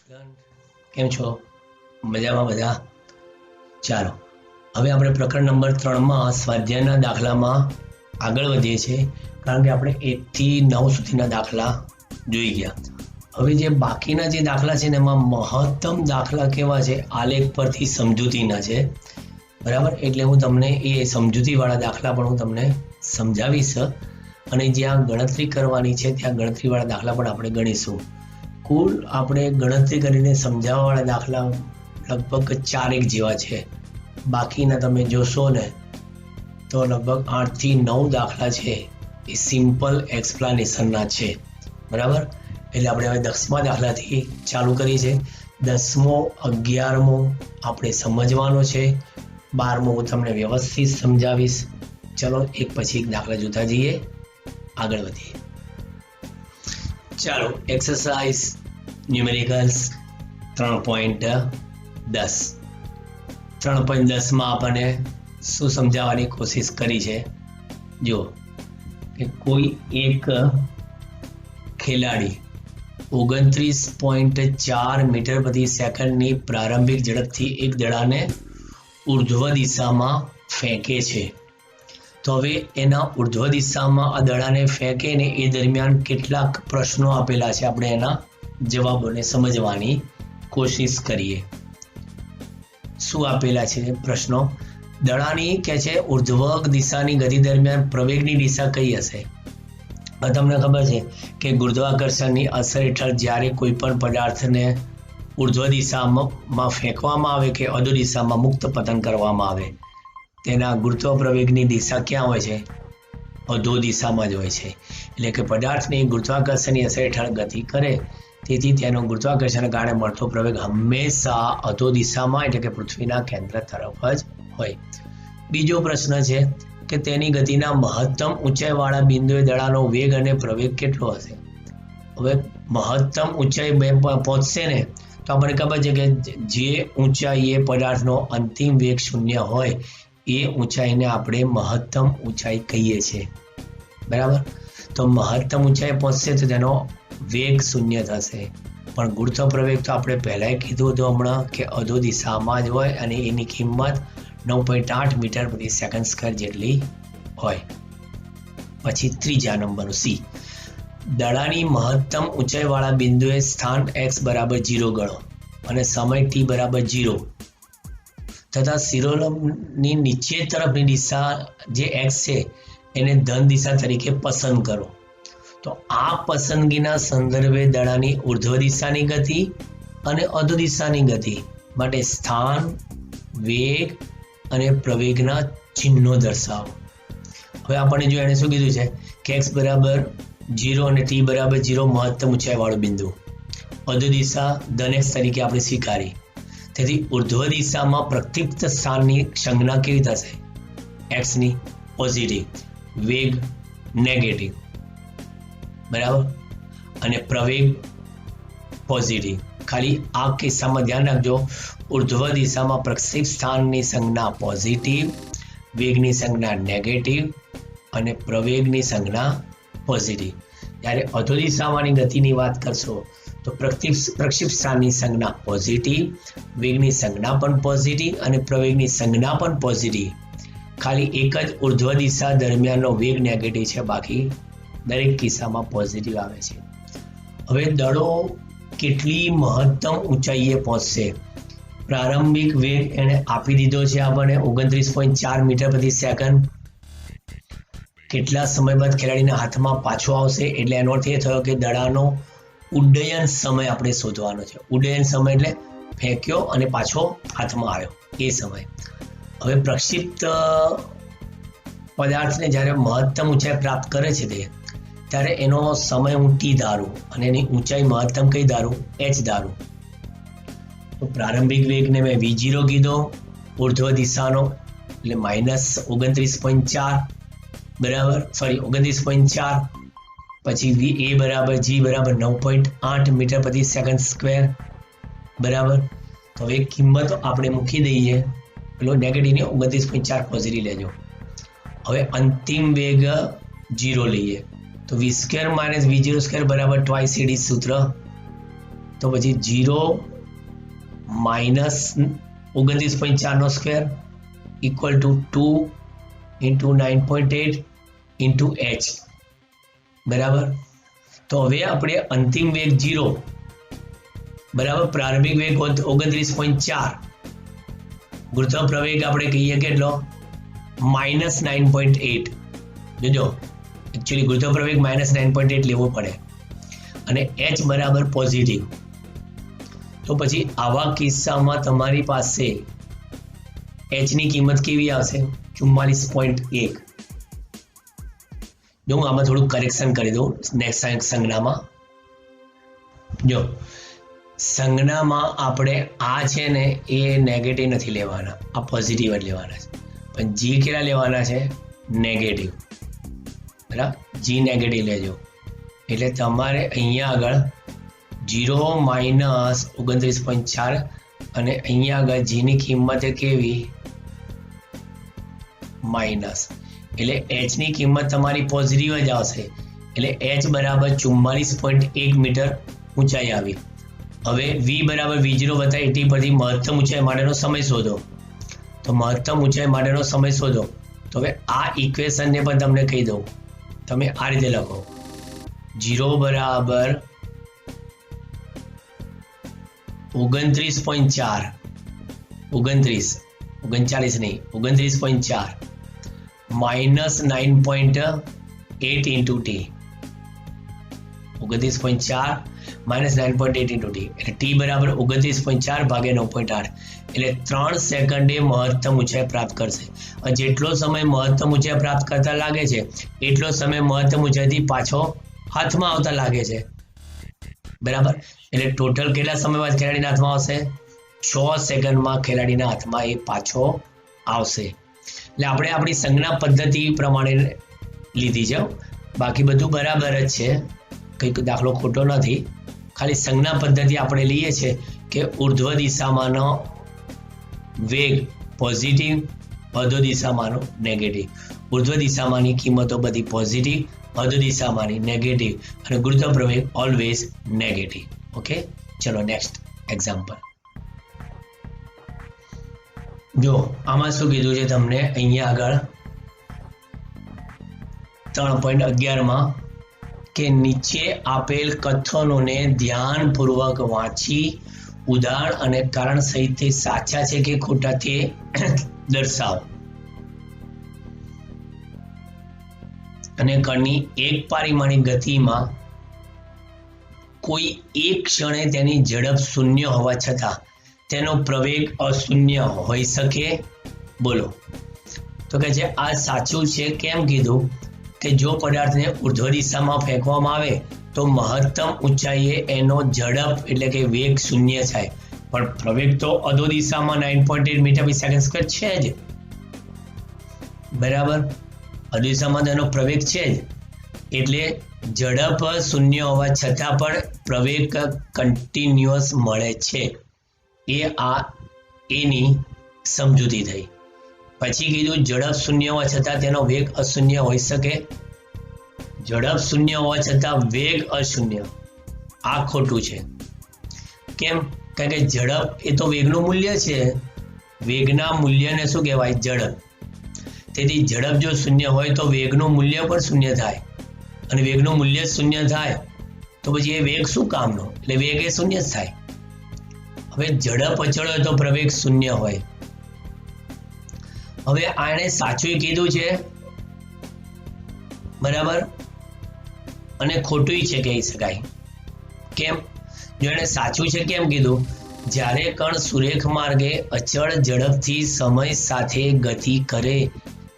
Student કેમ છો? મજામાં બધા? ચાલો હવે આપણે પ્રકરણ નંબર 3માં સ્વાધ્યાયના દાખલામાં આગળ વધીએ છીએ, કારણ કે આપણે 1 થી 9 સુધીના દાખલા જોઈ ગયા. હવે જે બાકીના જે દાખલા છે ને એમાં મહત્તમ દાખલા કેવા છે, આલેખ પરથી સમજૂતીના છે, બરાબર. એટલે હું તમને એ સમજૂતીવાળા દાખલા પણ હું તમને સમજાવીશ, અને જ્યાં ગણતરી કરવાની છે ત્યાં ગણતરીવાળા દાખલા પણ આપણે ગણીશું. કુલ આપણે ગણતરી કરીને સમજાવવાવાળા દાખલા લગભગ 4 જેવા છે. બાકીના તમે જોશો ને તો લગભગ 8 થી 9 દાખલા છે એ સિમ્પલ એક્સપ્લાનેશનના છે, બરાબર. એટલે આપણે હવે 10મા દાખલાથી ચાલુ કરીએ છીએ. 10મો 11મો આપણે સમજવાનો છે, 12મો હું તમને વ્યવસ્થિત સમજાવીશ. ચલો એક પછી એક દાખલા જોતા જઈએ, આગળ વધીએ. ચાલો એક્સરસાઇઝ ન્યુમેરિકલ્સ 3.10. 3.10માં આપણને શું સમજાવવાની કોશિશ કરી છે? જો કે કોઈ એક ખેલાડી 29.4 મીટર પ્રતિ સેકન્ડની પ્રારંભિક ઝડપથી એક દડાને ઉર્ધ્વ દિશામાં ફેંકે છે. તો હવે એના ઉર્ધ્વ દિશામાં આ દડાને ફેંકે ને એ દરમિયાન કેટલાક પ્રશ્નો આપેલા છે, આપણે એના જવાબોને સમજવાની કોશિશ કરીએ. શું આપેલા છે પ્રશ્નો? દડાની કે છે ઉર્ધ્વ દિશાની ગતિ દરમિયાન પ્રવેગની દિશા કઈ હશે? તમને ખબર છે કે ગુરુત્વાકર્ષણની અસર હેઠળ જ્યારે કોઈ પણ પદાર્થને ઉર્ધ્વ દિશામાં ફેંકવામાં આવે કે અધો દિશામાં મુક્ત પતન કરવામાં આવે, તેના ગુરુત્વ પ્રવેગની દિશા ક્યાં હોય છે? અધો દિશામાં જ હોય છે. એટલે કે પદાર્થની ગુરુત્વાકર્ષણની અસર હેઠળ ગતિ કરે, તેથી તેનો ગુરુત્વાકર્ષણને કારણે મળતો પ્રવેગ હંમેશા અધો દિશામાં એટલે કે પૃથ્વીના કેન્દ્ર તરફ જ હોય. બીજો પ્રશ્ન છે કે તેની ગતિના મહત્તમ ઊંચાઈવાળા બિંદુએ દડાનો વેગ અને પ્રવેગ કેટલો હશે? હવે મહત્તમ ઊંચાઈ પહોંચશે ને તો આપણને ખબર છે કે જે ઊંચાઈએ પદાર્થનો અંતિમ વેગ 0 હોય એ ઊંચાઈને આપણે મહત્તમ ઊંચાઈ કહીએ છીએ, બરાબર. તો મહત્તમ ઊંચાઈ પહોંચશે તો તેનો વેગ 0 થશે, પણ ગુરુત્વ પ્રવેગ તો આપણે પહેલાંય કીધું હતું હમણાં કે અધો દિશામાં જ હોય અને એની કિંમત 9.8 મીટર પ્રતિ સેકન્ડ સ્ક્વેર જેટલી હોય. પછી ત્રીજા નંબરનું સી, દડાની મહત્તમ ઊંચાઈવાળા બિંદુએ સ્થાન x બરાબર 0 ગણો અને સમય t બરાબર 0 તથા શિરોલંબની નીચે તરફની દિશા જે x છે એને ધન દિશા તરીકે પસંદ કરો. તો આ પસંદગીના સંદર્ભે દડાની ઉર્ધ્વ દિશાની ગતિ અને અધો દિશાની ગતિ માટે સ્થાન, વેગ અને પ્રવેગના ચિહ્નો દર્શાવો. હવે આપણને જો એને શું કીધું છે કે x બરાબર 0 અને t બરાબર 0 મહત્તમ ઊંચાઈવાળું બિંદુ, અધો દિશા ધન x તરીકે આપણે સ્વીકારી. તેથી ઉર્ધ્વ દિશામાં પ્રક્ષિપ્ત સ્થાનની સંજ્ઞા કેવી થશે? x ની પોઝિટિવ, વેગ નેગેટિવ, બરાબર, અને પ્રવેગ પોઝિટિવ. ખાલી આ કિસ્સામાં ધ્યાન રાખજો, ઉર્ધ્વ દિશામાં પ્રક્ષિપ્ત સ્થાનની સંજ્ઞા પોઝિટિવ, વેગની સંજ્ઞા નેગેટિવ અને પ્રવેગની સંજ્ઞા પોઝિટિવ. જ્યારે અધો દિશામાંની ગતિની વાત કરશો તો પ્રક્ષિપ્ત સ્થાનની સંજ્ઞા પોઝિટિવ, વેગની સંજ્ઞા પણ પોઝિટિવ અને પ્રવેગની સંજ્ઞા પણ પોઝિટિવ. ખાલી એક જ ઉર્ધ્વ દિશા દરમિયાનનો વેગ નેગેટિવ છે, બાકી દરેક કિસ્સામાં પોઝિટિવ આવે છે. હવે દડો કેટલી મહત્તમ ઊંચાઈએ પહોંચશે? પ્રારંભિક વેગ એને આપી દીધો છે આપણને 29.4 મીટર પ્રતિ સેકન્ડ. કેટલા સમય બાદ ખેલાડીના હાથમાં પાછો આવશે? એટલે એનો અર્થ એ થયો કે દડાનો ઉડ્ડયન સમય આપણે શોધવાનો છે. ઉડ્ડયન સમય એટલે ફેંક્યો અને પાછો હાથમાં આવ્યો એ સમય. હવે પ્રક્ષિપ્ત પદાર્થને જ્યારે મહત્તમ ઊંચાઈ પ્રાપ્ત કરે છે ત્યારે એનો સમય હું t ધારું અને એની ઊંચાઈ મહત્તમ કઈ ધારું? h ધારું. તો પ્રારંભિક વેગને મેં v0 કીધો, ઉર્ધ્વ દિશાનો એટલે -29.4 બરાબર, સોરી 29.4. પછી a બરાબર g બરાબર 9.8 મીટર પ્રતિ સેકન્ડ સ્ક્વેર, બરાબર. તો હવે કિંમત આપણે મૂકી દઈએ, પેલો નેગેટિવની 29.4 પોઝિટિવ લેજો. હવે અંતિમ વેગ 0 લઈએ તો v² - v0² બરાબર 2/c સૂત્ર તો પછી 0 minus 29.4 square equal to 2 into 9.8 into h બરાબર. તો હવે આપણે અંતિમ વેગ 0 બરાબર, પ્રારંભિક વેગ 29.4, ગુરુત્વ પ્રવેગ આપણે કહીએ કેટલો માઇનસ 9.8. જોજો એકચ્યુઅલી ગુરુત્વ પ્રવેગ માઇનસ 9.8 લેવો પડે અને h બરાબર પોઝિટિવ. તો પછી આવા કિસ્સામાં તમારી પાસે h ની કિંમત કેવી આવશે 44.1. જો હું આમાં થોડું કરેક્શન કરી દઉં નેક્સ્ટ સંજ્ઞામાં. જો સંજ્ઞામાં આપણે આ છે ને એ નેગેટિવ નથી લેવાના, આ પોઝિટિવ જ લેવાના છે. પણ જી કેટલા લેવાના છે નેગેટિવ, બરાબર. જી નેગેટિવ લેજો એટલે તમારે અહીંયા આગળ 0 માઇનસ 29.4 અને અહીંયા આગળ જીની કિંમત કેવી માઇનસ, એટલે h ની કિંમત તમારી પોઝિટિવ જ આવશે. એટલે h બરાબર 44.1 મીટર ઊંચાઈ આવી. હવે v બરાબર v0 વત્તા 80 પરથી મહત્તમ ઊંચાઈ માટેનો સમય શોધો. તો મહત્તમ ઊંચાઈ માટેનો સમય શોધો. તો હવે આ ઇક્વેશનને પણ તમને કહી દઉં, તમે આ રીતે લખો 0 બરાબર 29.4 minus 9.8 into T, 29.4 minus 9.8 into T એટલે ટી બરાબર 29.4 ભાગ્યા 9.8 એટલે 3 સેકન્ડે મહત્તમ ઊંચાઈ પ્રાપ્ત કરશે. જેટલો સમય મહત્તમ ઊંચાઈ પ્રાપ્ત કરતા લાગે છે એટલો સમય મહત્તમ ઊંચાઈથી પાછો હાથમાં આવતા લાગે છે, બરાબર. એટલે ટોટલ કેટલા સમય બાદ ખેલાડીના હાથમાં આવશે 6 સેકન્ડમાં ખેલાડીના હાથમાં એ પાછો આવશે. એટલે આપણે આપણી સંજ્ઞા પદ્ધતિ પ્રમાણે લીધી છે, બાકી બધું બરાબર જ છે, કંઈક દાખલો ખોટો નથી. ખાલી સંજ્ઞા પદ્ધતિ આપણે લઈએ છીએ કે ઉર્ધ્વ દિશામાંનો વેગ પોઝિટિવ, અધો દિશામાંનો નેગેટિવ. ઉર્ધ્વ દિશામાંની કિંમતો બધી પોઝિટિવ, અધો દિશામાંની નેગેટિવ અને ગુરુત્વ પ્રવેગ ઓલવેઝ નેગેટિવ. ઓકે, ચલો નેક્સ્ટ એક્ઝામ્પલ. જો આમાં શું કીધું છે તમને અહીંયા આગળ 3.11 કે નીચે આપેલ કથનોને ધ્યાનપૂર્વક વાંચી ઉદાહરણ અને કારણ સહિત તે સાચા છે કે ખોટા તે દર્શાવો. અને કણની એક પરિમાણીય ગતિમાં કોઈ એક ક્ષણે તેની ઝડપ શૂન્ય હોવા છતાં તેનો પ્રવેગ અશૂન્ય હોઈ શકે. બોલો. તો કે છે આ સાચું છે. કેમ કીધું કે જો પદાર્થને ઉર્ધ્વ દિશામાં ફેંકવામાં આવે તો મહત્તમ ઊંચાઈએ એનો ઝડપ એટલે કે વેગ શૂન્ય થાય, પણ પ્રવેગ તો અધો દિશામાં 9.8 મીટર પ્રતિ સેકન્ડ સ્ક્વેર છે જ, બરાબર. અધો દિશામાં તેનો પ્રવેગ છે જ એટલે ઝડપ શૂન્ય હોવા છતાં પણ પ્રવેગ કન્ટિન્યુઅસ મળે છે. એ આ એની સમજૂતી થઈ. પછી કીધું ઝડપ શૂન્ય હોવા છતાં તેનો વેગ અશૂન્ય હોઈ શકે. ઝડપ શૂન્ય હોવા છતાં વેગ અશૂન્ય, આ ખોટું છે. કેમ? કારણ કે ઝડપ એ તો વેગનું મૂલ્ય છે, વેગના મૂલ્યને શું કહેવાય ઝડપ. તેથી ઝડપ જો શૂન્ય હોય તો વેગનું મૂલ્ય પણ શૂન્ય થાય, અને વેગનું મૂલ્ય શૂન્ય થાય તો પછી એ વેગ શું કામનો, એટલે વેગ એ શૂન્ય જ થાય. હવે ઝડપ અચળ હોય તો પ્રવેગ શૂન્ય હોય. હવે આને સાચું કીધું છે, બરાબર, અને ખોટું છે કહી શકાય. કેમ? જો એને સાચું છે કેમ કીધું? જ્યારે કણ સુરેખ માર્ગે અચળ ઝડપથી સમય સાથે ગતિ કરે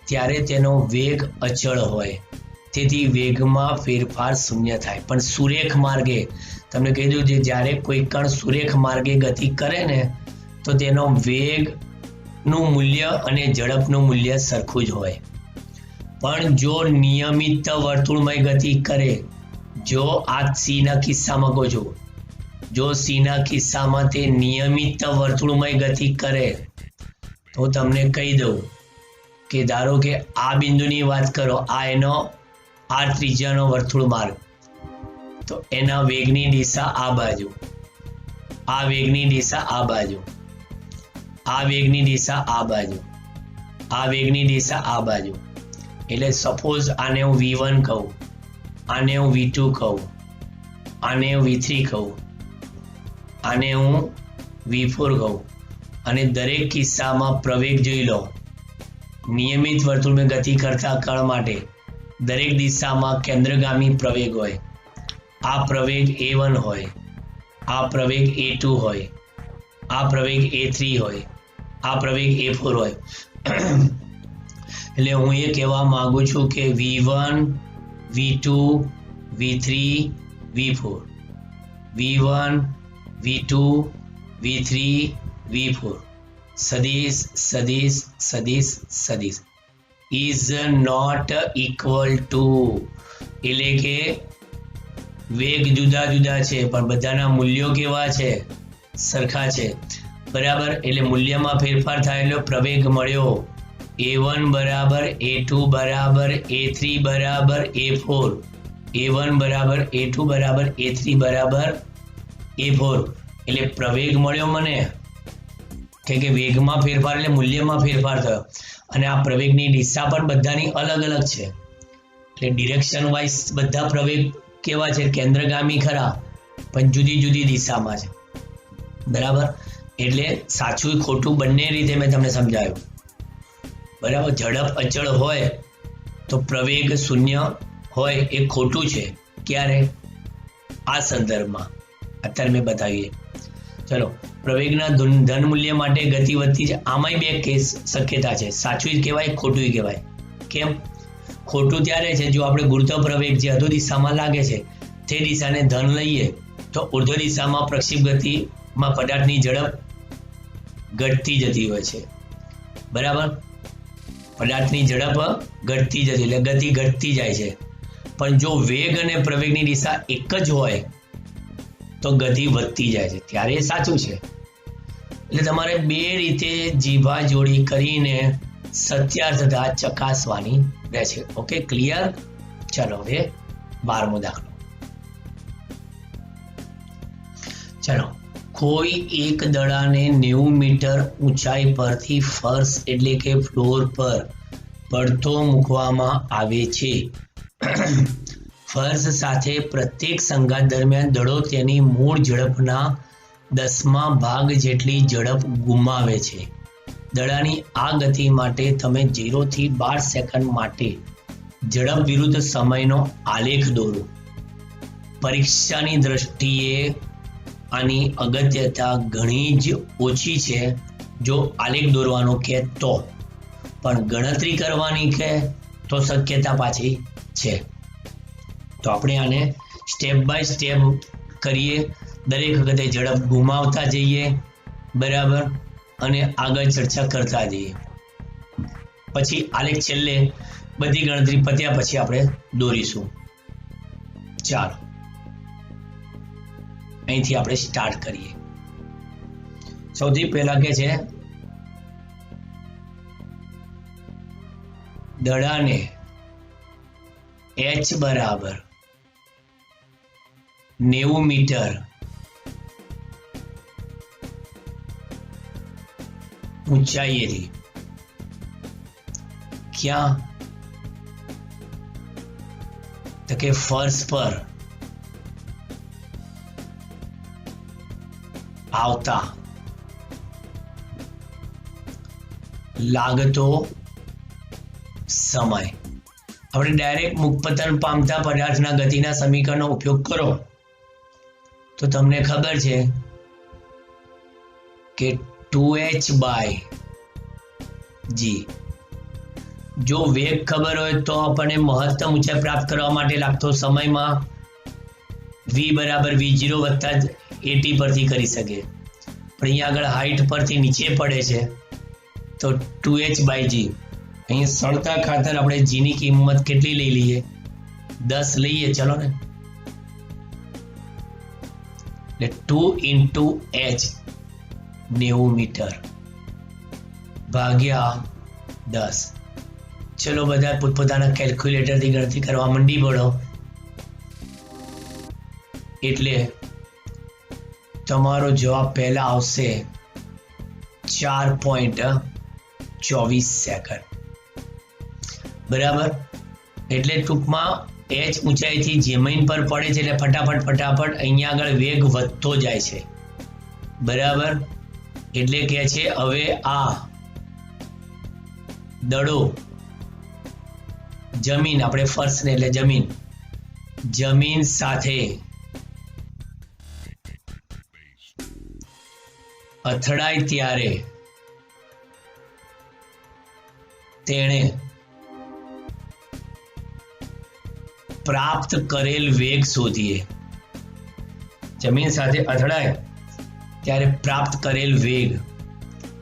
ત્યારે તેનો વેગ અચળ હોય, તેથી વેગમાં ફેરફાર શૂન્ય થાય. પણ સુરેખ માર્ગે તમને કીધું છે જ્યારે કોઈ કણ સુરેખ માર્ગે ગતિ કરે ને તો તેનો વેગનું મૂલ્ય અને ઝડપનું મૂલ્ય સરખું જ હોય. પણ જો નિયમિત વર્તુળમય ગતિ કરે, જો આ સીના કિસ્સામાં કહું છું, જો સીના કિસ્સામાં તે નિયમિત વર્તુળમય ગતિ કરે તો તમને કહી દઉં કે ધારો કે આ બિંદુની વાત કરો, આ એનો આ ત્રિજ્યાનો વર્તુળ માર્ગ, તો એના વેગની દિશા આ બાજુ, આ વેગની દિશા આ બાજુ, આ વેગની દિશા આ બાજુ, આ વેગની દિશા આ બાજુ. એટલે સપોઝ આને હું v1 કહું, આને હું v2 કહું, આને હું v3 કહું, આને હું v4 કહું, અને દરેક કિસ્સામાં પ્રવેગ જોઈ લો. નિયમિત વર્તુળમાં ગતિ કરતા કણ માટે દરેક દિશામાં કેન્દ્રગામી પ્રવેગ હોય. આ પ્રવેગ a1 હોય, આ પ્રવેગ a2 હોય, આ પ્રવેગ a3 હોય, આ પ્રવેગ a4 હોય. એટલે હું એ કહેવા માંગુ છું કે v1, v2, v3, v4, v1, v2, v3, v4, સદિશ સદિશ સદિશ સદિશ ઇઝ નોટ ઇક્વલ ટુ, એટલે કે વેગ જુદા જુદા છે પણ બધાના મૂલ્યો કેવા છે? સરખા છે. બરાબર. એટલે મૂલ્યમાં ફેરફાર થાય એટલે પ્રવેગ મળ્યો. a1 બરાબર a2 બરાબર a3 બરાબર a4, a1 બરાબર a2 બરાબર a3 બરાબર a4. એટલે પ્રવેગ મળ્યો મને, કે વેગમાં ફેરફાર એટલે મૂલ્યમાં ફેરફાર થયો. અને આ પ્રવેગની દિશા પણ બધાની અલગ અલગ છે. એટલે ડિરેક્શન વાઇઝ બધા પ્રવેગ કેવા છે? કેન્દ્રગામી ખરા, પણ જુદી જુદી દિશામાં છે. બરાબર. એટલે સાચું ખોટું બંને રીતે મેં તમને સમજાવ્યું. બરાબર. ઝડપ અચળ હોય તો પ્રવેગ શૂન્ય હોય એ ખોટું છે. ક્યારે? આ સંદર્ભમાં અત્યારે મેં બતાવીએ. ચલો, પ્રવેગના ધન મૂલ્ય માટે ગતિ વધતી છે. આમાંય બે કેસ શક્યતા છે, સાચું કહેવાય, ખોટું કહેવાય. કેમ? ખોટું ત્યારે છે જો આપણે ગુરુત્વ પ્રવેગ જે અધો દિશામાં લાગે છે તે દિશાને ધન લઈએ તો ઉર્ધ્વ દિશામાં પ્રક્ષેપ ગતિમાં પદાર્થની ઝડપ ઘટતી જતી હોય છે. બરાબર. પદાર્થની ઝડપ ઘટતી જતી, એટલે ગતિ ઘટતી જાય છે. પણ જો વેગ અને પ્રવેગની દિશા એક જ હોય તો ગતિ વધતી જાય છે, ત્યારે એ સાચું છે. એટલે તમારે બે રીતે જીભા જોડી કરીને સત્યાર્થતા ચકાસવાની રહેશે. Okay, clear? ચલો હવે 12મો દાખલો. ચલો, કોઈ એક દડાને 90 મીટર ઊંચાઈ પરથી ફર્શ એટલે કે ફ્લોર પર પડતો મૂકવામાં આવે છે. ફર્શ સાથે પ્રત્યેક સંઘાત દરમિયાન દડો તેની મૂળ ઝડપના 10મા ભાગ જેટલી ઝડપ ગુમાવે છે. દડાની આ ગતિ માટે તમે 0 થી 12 સેકન્ડ માટે ઝડપ વિરુદ્ધ સમયનો આલેખ દોરો. પરીક્ષાની દ્રષ્ટિએ આની અગત્યતા ઘણી જ ઓછી છે જો આલેખ દોરવાનો કહે તો, પણ ગણતરી કરવાની કહે તો શક્યતા પાછી છે. તો આપણે આને સ્ટેપ બાય સ્ટેપ કરીએ, દરેક વખતે ઝડપ ગુમાવતા જઈએ. બરાબર. અને આગળ ચર્ચા કરતા જઈએ. પછી આલેખ છેલ્લે બધી ગણતરી પત્યા પછી આપણે દોરીશું. ચાલો, અહીંથી આપણે સ્ટાર્ટ કરીએ. સૌથી પહેલા કે છે દડાને h બરાબર 90 મીટર ઊંચાઈએથી ક્યાં? તો કે ફર્શ પર આવતા લાગતો સમય. આપણે ડાયરેક્ટ મુક્પતન પામતા પદાર્થના ગતિના સમીકરણનો ઉપયોગ કરો તો તમને ખબર છે કે 2h બાય g. જો વેગ ખબર હોય તો આપણને મહત્તમ ઊંચાઈ પ્રાપ્ત કરવા માટે લાગતો સમયમાં v બરાબર v0 વત્તા at પરથી કરી શકે. પણ અહીંયા આગળ હાઈટ પરથી નીચે પડે છે તો 2h બાય g. અહીં સળતા ખાતર આપણે g ની કિંમત કેટલી લઈ લઈએ? 10 લઈએ. ચલો ને, એટલે 2 into h 90 મીટર ભાગ્યા 10. ચલો બધા પોતપોતાના કેલ્ક્યુલેટરથી ગણતરી કરવા મંડી પડો. એટલે તમારો જવાબ પહેલા આવશે 4.24 સેકન્ડ. બરાબર. એટલે ટૂંકમાં h ઊંચાઈથી જમીન પર પડે છે એટલે ફટાફટ અહીંયા આગળ વેગ વધતો જાય છે. બરાબર. એટલે કે છે હવે આ દડો જમીન, આપણે ફર્શ ને એટલે જમીન સાથે અથડાય ત્યારે તેણે પ્રાપ્ત કરેલ વેગ શોધીએ. જમીન સાથે અથડાય ત્યારે પ્રાપ્ત કરેલ વેગ.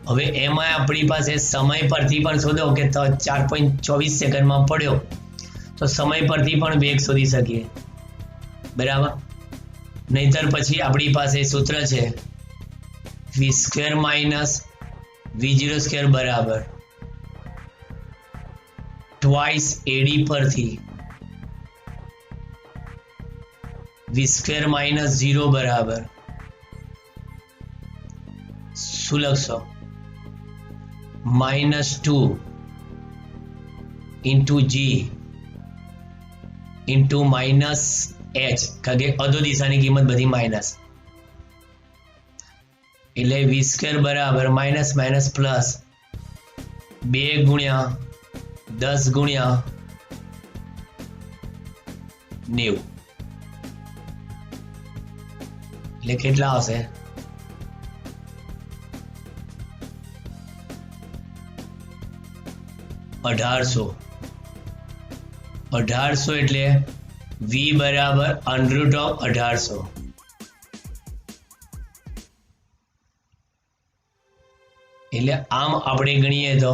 હવે એમાં આપણી પાસે સમય પરથી પણ શોધો કે 4.24 સેકન્ડમાં પડ્યો તો સમય પરથી પણ વેગ શોધી શકીએ. બરાબર. નહીતર પછી આપણી પાસે સૂત્ર છે v² - v0² બરાબર ટ્વાઇસ AD પરથી v² - 0 બરાબર શું લખશો? -2 into g into -h, કારણ કે અધો દિશાની કિંમત બધી માઇનસ, એટલે v² બરાબર માઇનસ માઇનસ પ્લસ 2 ગુણ્યા 10 ગુણ્યા 90, એટલે કેટલા આવશે? 1800 એટલે v બરાબર √1800. એટલે આમ આપણે ગણીએ તો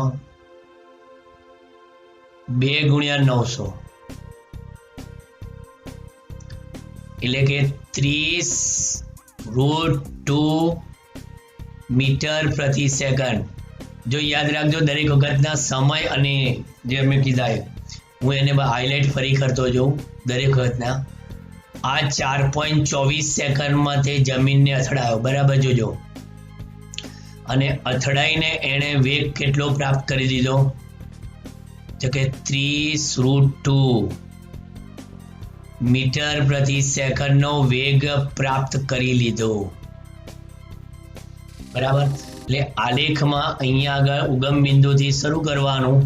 2 ગુણ્યા 900 એટલે કે 30√2 મીટર પ્રતિ સેકન્ડ. જો યાદ રાખજો દરેક વખતના સમય અને જે મેં કીધા હું એને હાઇલાઇટ ફરી કરતો જાઉં દરેક વખતના. આ 4.24 સેકન્ડમાં તે જમીનને અથડાયો. બરાબર જોજો. અને અથડાઈને એણે વેગ કેટલો પ્રાપ્ત કરી દીધો? તો કે 30√2 મીટર પ્રતિ સેકન્ડનો વેગ પ્રાપ્ત કરી લીધો. બરાબર. એટલે આલેખમાં અહીંયા આગળ ઉગમ બિંદુથી શરૂ કરવાનું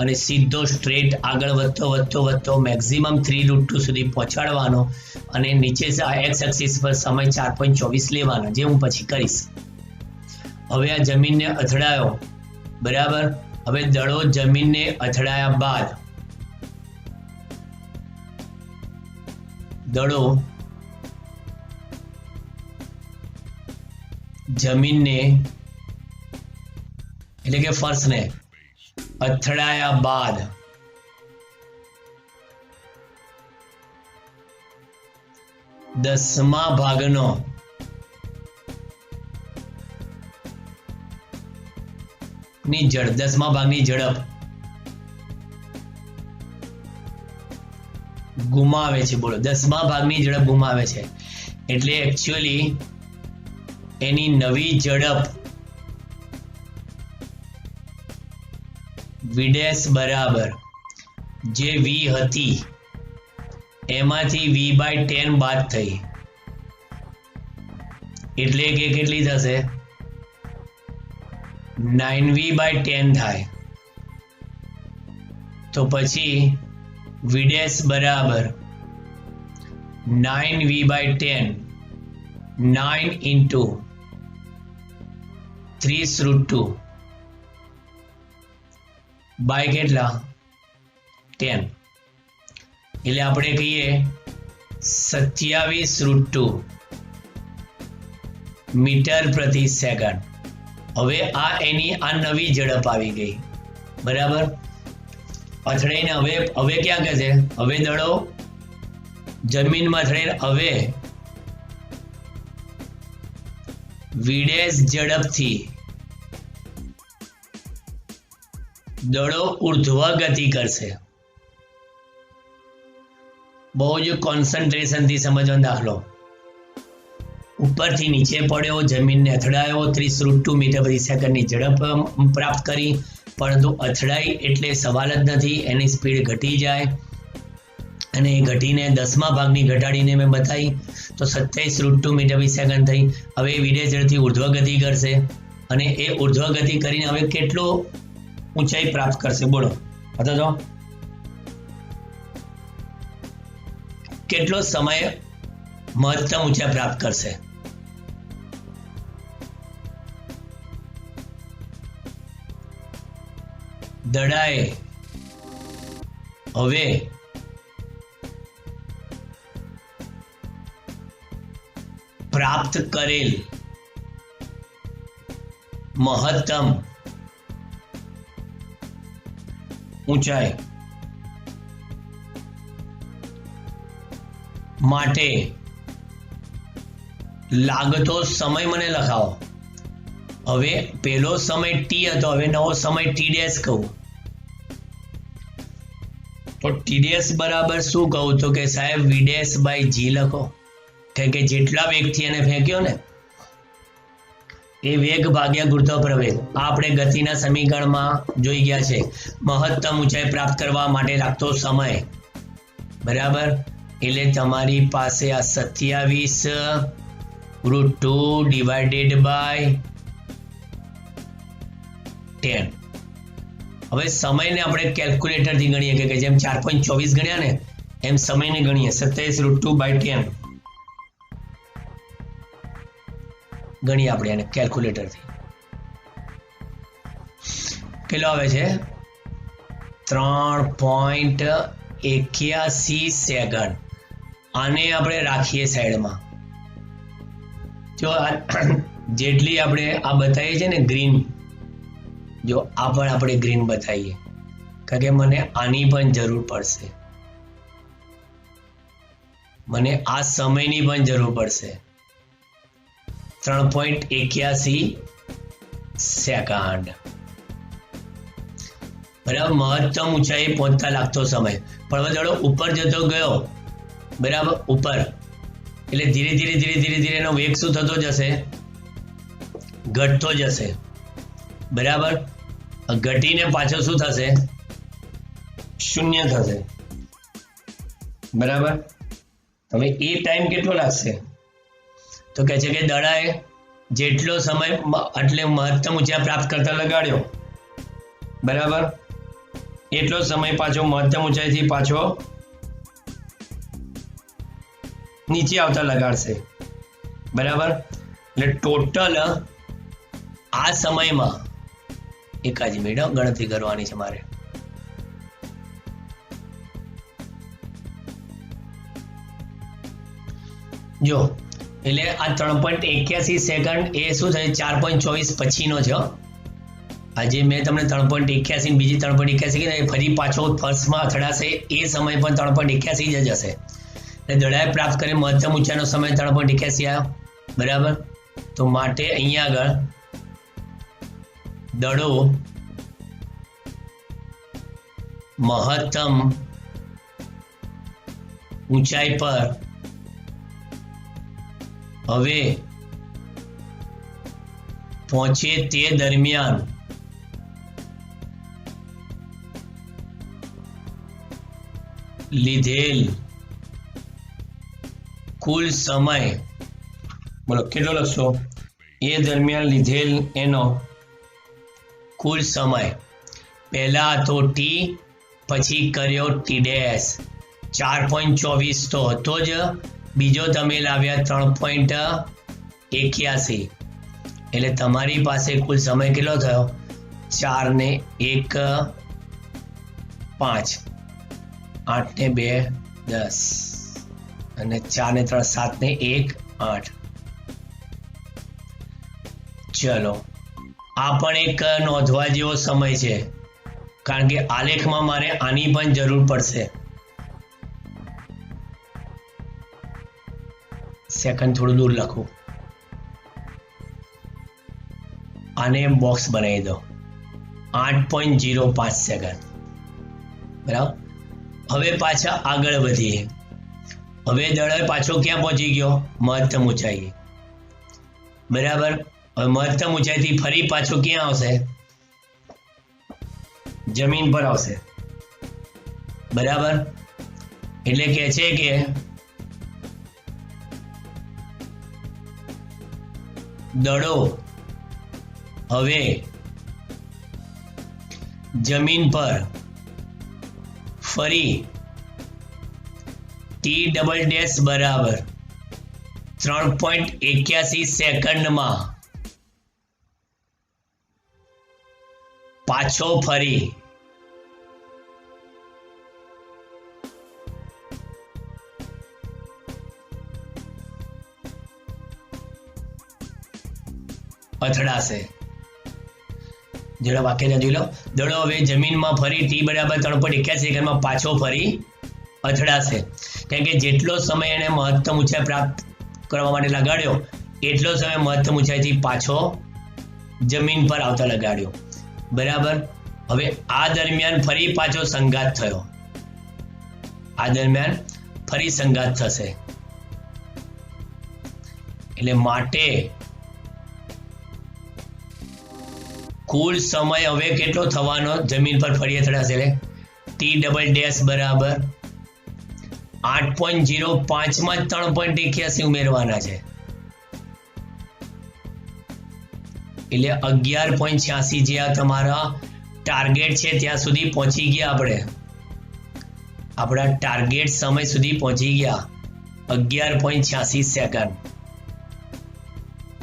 અને સીધો સ્ટ્રેટ આગળ વધતો મેક્સિમમ 3√2 સુધી પહોંચાડવાનો અને નીચે એક્સ એક્સિસ પર સમય 4.24 લેવાનો, જે હું પછી કરીશ. હવે આ જમીનને અથડાયો. બરાબર. હવે દડો જમીનને અથડાયા બાદ દડો જમીનને એટલે કે ફર્શને અથડાયા બાદ દસમા ભાગનો દસમા ભાગની ઝડપ ગુમાવે છે. બોલો, 10મા ભાગની ઝડપ ગુમાવે છે એટલે એકચ્યુઅલી એની નવી ઝડપ v' બરાબર જે v હતી એમાંથી v/10 બાદ થઈ એટલે કે કેટલી થશે? 9v/10 થાય. તો પછી v' બરાબર 9v/10 9 into 30√2 બાય કેટલા? 10. એટલે આપણે કહીએ 27√2 મીટર પ્રતિ સેકન્ડ. હવે આ એની આ નવી ઝડપ આવી ગઈ. બરાબર. અથડાઈને હવે ક્યાં કહે છે? હવે દડો જમીનમાં અથડાઈને હવે v' ઝડપથી દડો ઉર્ધ્વ ગતિ કરશે. બહુ જ કોન્સન્ટ્રેશનથી સમજવાનો દાખલો. ઉપરથી નીચે પડ્યો, જમીનને અથડાયો, 30√2 મીટર પ્રતિ સેકન્ડની ઝડપ પ્રાપ્ત કરી, પરંતુ અથડાઈ એટલે સવાલ જ નથી, એની સ્પીડ ઘટી જાય અને એ ઘટીને 10મા ભાગની ઘટાડીને મેં બતાવી તો 27√2 મીટર પ્રતિ સેકન્ડ થઈ. હવે એ વિડે ઝડપથી ઉર્ધ્વ ગતિ કરશે અને એ ઉર્ધ્વ ગતિ કરીને હવે કેટલો ઊંચાઈ પ્રાપ્ત કરશે બોલો, બતા દો કેટલો સમય મહત્તમ ઊંચાઈ પ્રાપ્ત કરશે? દડાએ હવે પ્રાપ્ત કરેલ મહત્તમ ઊંચાઈ માટે લાગતો સમય મને લખાવો. હવે પહેલો સમય ટી હતો, હવે નવો સમય ટી ડેશ કહું તો ટી ડેશ બરાબર શું કહું તો કે સાહેબ વી ડેશ બાય જી લખો, કારણ કે જેટલા વેગથી એને ફેંક્યો ને એ વેગ ભાગ્યા ગુરુત્વ પ્રવેગ આપણે ગતિના સમીકરણમાં જોઈ ગયા છે. મહત્તમ ઊંચાઈ પ્રાપ્ત કરવા માટે લાગતો સમય બરાબર, એટલે તમારી પાસે આ 27√2 ડિવાઇડેડ બાય 10. હવે સમયને આપણે કેલ્ક્યુલેટરથી ગણીએ કે જેમ 4.24 ગણ્યા ને એમ સમયને ગણીએ 27√2 બાય 10 ગણીએ આપણે એને કેલ્ક્યુલેટરથી. કેટલો આવે છે? 3.81 સેકન્ડ. આને આપણે રાખીએ સાઈડમાં. જો જેટલી આપણે આ બતાવીએ છે ને ગ્રીન, જો આ પણ આપણે ગ્રીન બતાવીએ કારણ કે મને આની પણ જરૂર પડશે, મને આ સમયની પણ જરૂર પડશે. 3.81 સેકન્ડ બરાબર મહત્તમ ઊંચાઈ પહોંચતા લાગતો સમય. પણ હવે થોડો ઉપર જતો ગયો બરાબર, ઉપર એટલે ધીરે ધીરે ધીરે ધીરે ધીરે એનો વેગ શું થતો જશે? ઘટતો જશે બરાબર. ઘટીને પાછો શું થશે? શૂન્ય થશે બરાબર. હવે એ ટાઈમ કેટલો લાગશે તો કહે છે કે દડાએ જેટલો સમય એટલે મહત્તમ ઊંચાઈ પ્રાપ્ત કરતા લગાડ્યો બરાબર, એટલો સમય પાછો મહત્તમ ઊંચાઈથી પાછો નીચે આવતા લગાડશે બરાબર. એટલે ટોટલ આ સમયમાં એક જ મિનિટ ગણતરી કરવાની છે મારે. જો એટલે આ 3.81 સેકન્ડ એ શું થાય 4.24 પછીનો છે. આજે મેં તમને 3.81 બીજી 3.81 કીધી, ફરી પાછો ફર્સ્ટમાં અથડાશે એ સમય પણ 3.81 જ હશે. એટલે દડાએ પ્રાપ્ત કરી મહત્તમ ઊંચાઈનો સમય 3.81 આવ્યો બરાબર. તો માટે અહીંયા આગળ દડો મહત્તમ ઊંચાઈ પર હવે પહોંચે તે દરમિયાન લીધેલ કુલ સમય બોલો કેટલો લખશો? એ દરમિયાન લીધેલ એનો કુલ સમય પહેલા હતો ટી, પછી કર્યો ટી ડેશ. 4.24 તો હતો જ, બીજો તમે લાવ્યા 3.81 એટલે તમારી પાસે કુલ સમય કેટલો થયો? 4 ને 1 5, 8 ને 2 10 અને 4 ને 3 7 ને 1 8. ચલો આ પણ એક નોંધવા જેવો સમય છે કારણ કે આલેખમાં મારે આની પણ જરૂર પડશે. સેકન્ડ થોડું દૂર લખું, આને બોક્સ બનાવી દો 8.05 સેકન્ડ બરાબર. હવે પાછા આગળ વધીએ. હવે દડો પાછો ક્યાં પહોંચી ગયો? મહત્તમ ઊંચાઈ. બરાબર. હવે મહત્તમ ઊંચાઈથી ફરી પાછો ક્યાં આવશે? જમીન પર આવશે. બરાબર. એટલે કે છે કે દડો હવે જમીન પર ફરી T" બરાબર 3.81 સેકન્ડમાં પાછો ફરી અથડાશે. જરા વાક્ય જોઈ લો. દડો હવે જમીનમાં ફરી T બરાબર 3.81 સેકન્ડમાં પાછો ફરી અથડાશે. કારણ કે જેટલો સમય એને મહત્તમ ઊંચાઈ પ્રાપ્ત કરવા માટે લગાડ્યો એટલો સમય મહત્તમ ઊંચાઈથી પાછો જમીન પર આવતા લગાડ્યો. બરાબર. હવે આ દરમિયાન ફરી પાછો સંઘાત થયો. આ દરમિયાન ફરી સંઘાત થશે. એટલે માટે કુલ સમય હવે કેટલો થવાનો જમીન પર ફરી અથડાશે? T" બરાબર 8.05 માં 3.81 ઉમેરવાના છે. એટલે 11.86 જે આ તમારા ટાર્ગેટ છે ત્યાં સુધી પહોંચી ગયા. આપણા ટાર્ગેટ સમય સુધી પહોંચી ગયા 11.86 સેકન્ડ.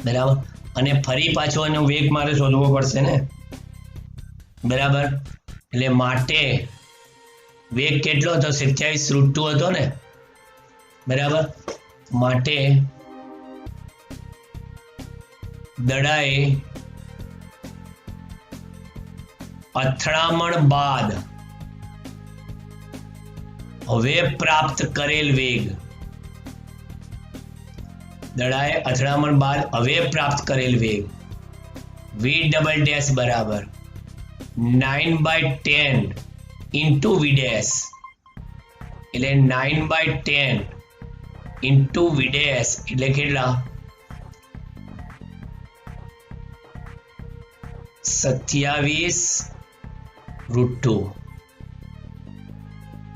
બરાબર. અને ફરી પાછો એનો વેગ મારે શોધવો પડશે ને. બરાબર. એટલે માટે વેગ કેટલો હતો? 27√2 હતો ને. બરાબર. માટે દડાએ અથડામણ બાદ હવે પ્રાપ્ત કરેલ વેગ દડાએ અથડામણ બાદ હવે પ્રાપ્ત કરેલ વેગ V" બરાબર 9/10 into V'. એટલે 9/10 into V' એટલે કેટલા? 27√2.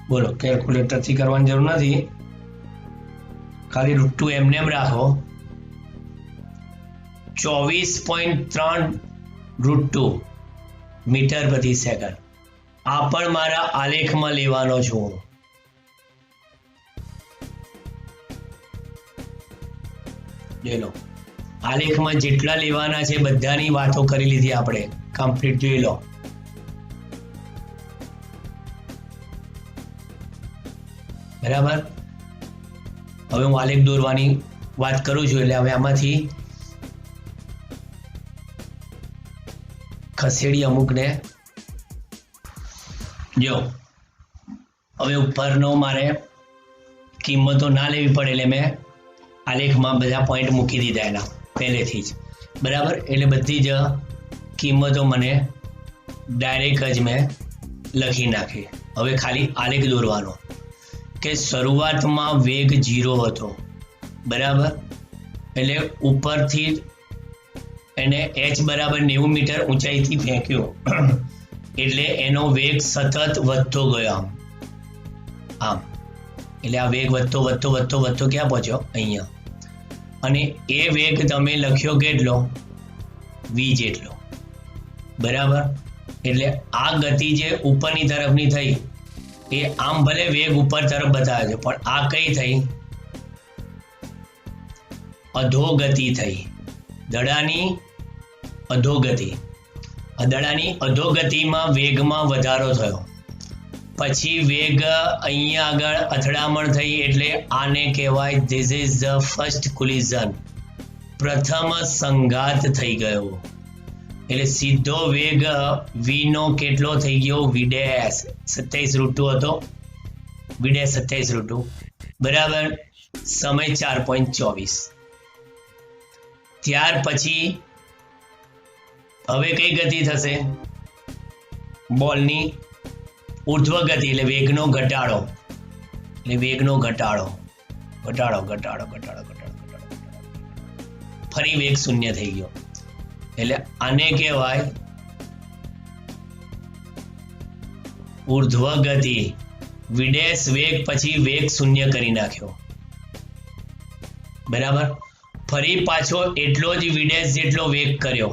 બોલો, કેલ્ક્યુલેટર થી કરવાની જરૂર નથી, ખાલી √2 એમને એમ રાખો. 24.3√2 મીટર પ્રતિ સેકન્ડ. આ પણ મારા આલેખમાં લેવાનો છું. જોઈ લો, આલેખમાં જેટલા લેવાના છે બધાની વાતો કરી લીધી આપણે, કમ્પ્લીટ જોઈ લો. બરાબર. હવે હું આલેખ દોરવાની વાત કરું છું, એટલે હવે આમાંથી ખસેડી અમુકને. જો હવે ઉપરનો મારે કિંમતો ના લેવી પડે એટલે મેં આલેખમાં બધા પોઈન્ટ મૂકી દીધા એના પહેલેથી જ. બરાબર. એટલે બધી જ કિંમતો મને ડાયરેક્ટ જ મેં લખી નાખી. હવે ખાલી આલેખ દોરવાનો કે શરૂઆતમાં વેગ 0 હતો. બરાબર. એટલે ઉપરથી એને h બરાબર 90 મીટર ઊંચાઈથી ફેંક્યો એટલે એનો વેગ સતત વધતો ગયો આમ. એટલે આ વેગ વધતો ક્યાં પહોંચ્યો? અહીંયા. અને એ વેગ તમે લખ્યો કેટલો? v જેટલો. બરાબર. એટલે આ ગતિ જે ઉપરની તરફની થઈ એ આમ ભલે વેગ ઉપર તરફ બતાવે છે પણ આ કઈ થઈ? અધોગતિ થઈ. દડાની અધોગતિ. દડાની અધોગતિમાં વેગમાં વધારો થયો. પછી વેગ અહીંયા આગળ અથડામણ થઈ એટલે આને કહેવાય this is the first collision. પ્રથમ સંઘાત થઈ ગયો. એટલે સીધો વેગ v નો કેટલો થઈ ગયો? V' 27√2 હતો. V' 27√2. બરાબર. સમય 4.24. ત્યાર પછી હવે કઈ ગતિ થશે? બોલની ઉર્ધ્વ ગતિ, એટલે વેગનો ઘટાડો. ફરી વેગ શૂન્ય થઈ ગયો, એટલે આને કહેવાય ઉર્ધ્વ ગતિ. વિડેશ વેગ પછી વેગ શૂન્ય કરી નાખ્યો, બરાબર. ફરી પાછો એટલો જ વિડેશ જેટલો વેગ કર્યો,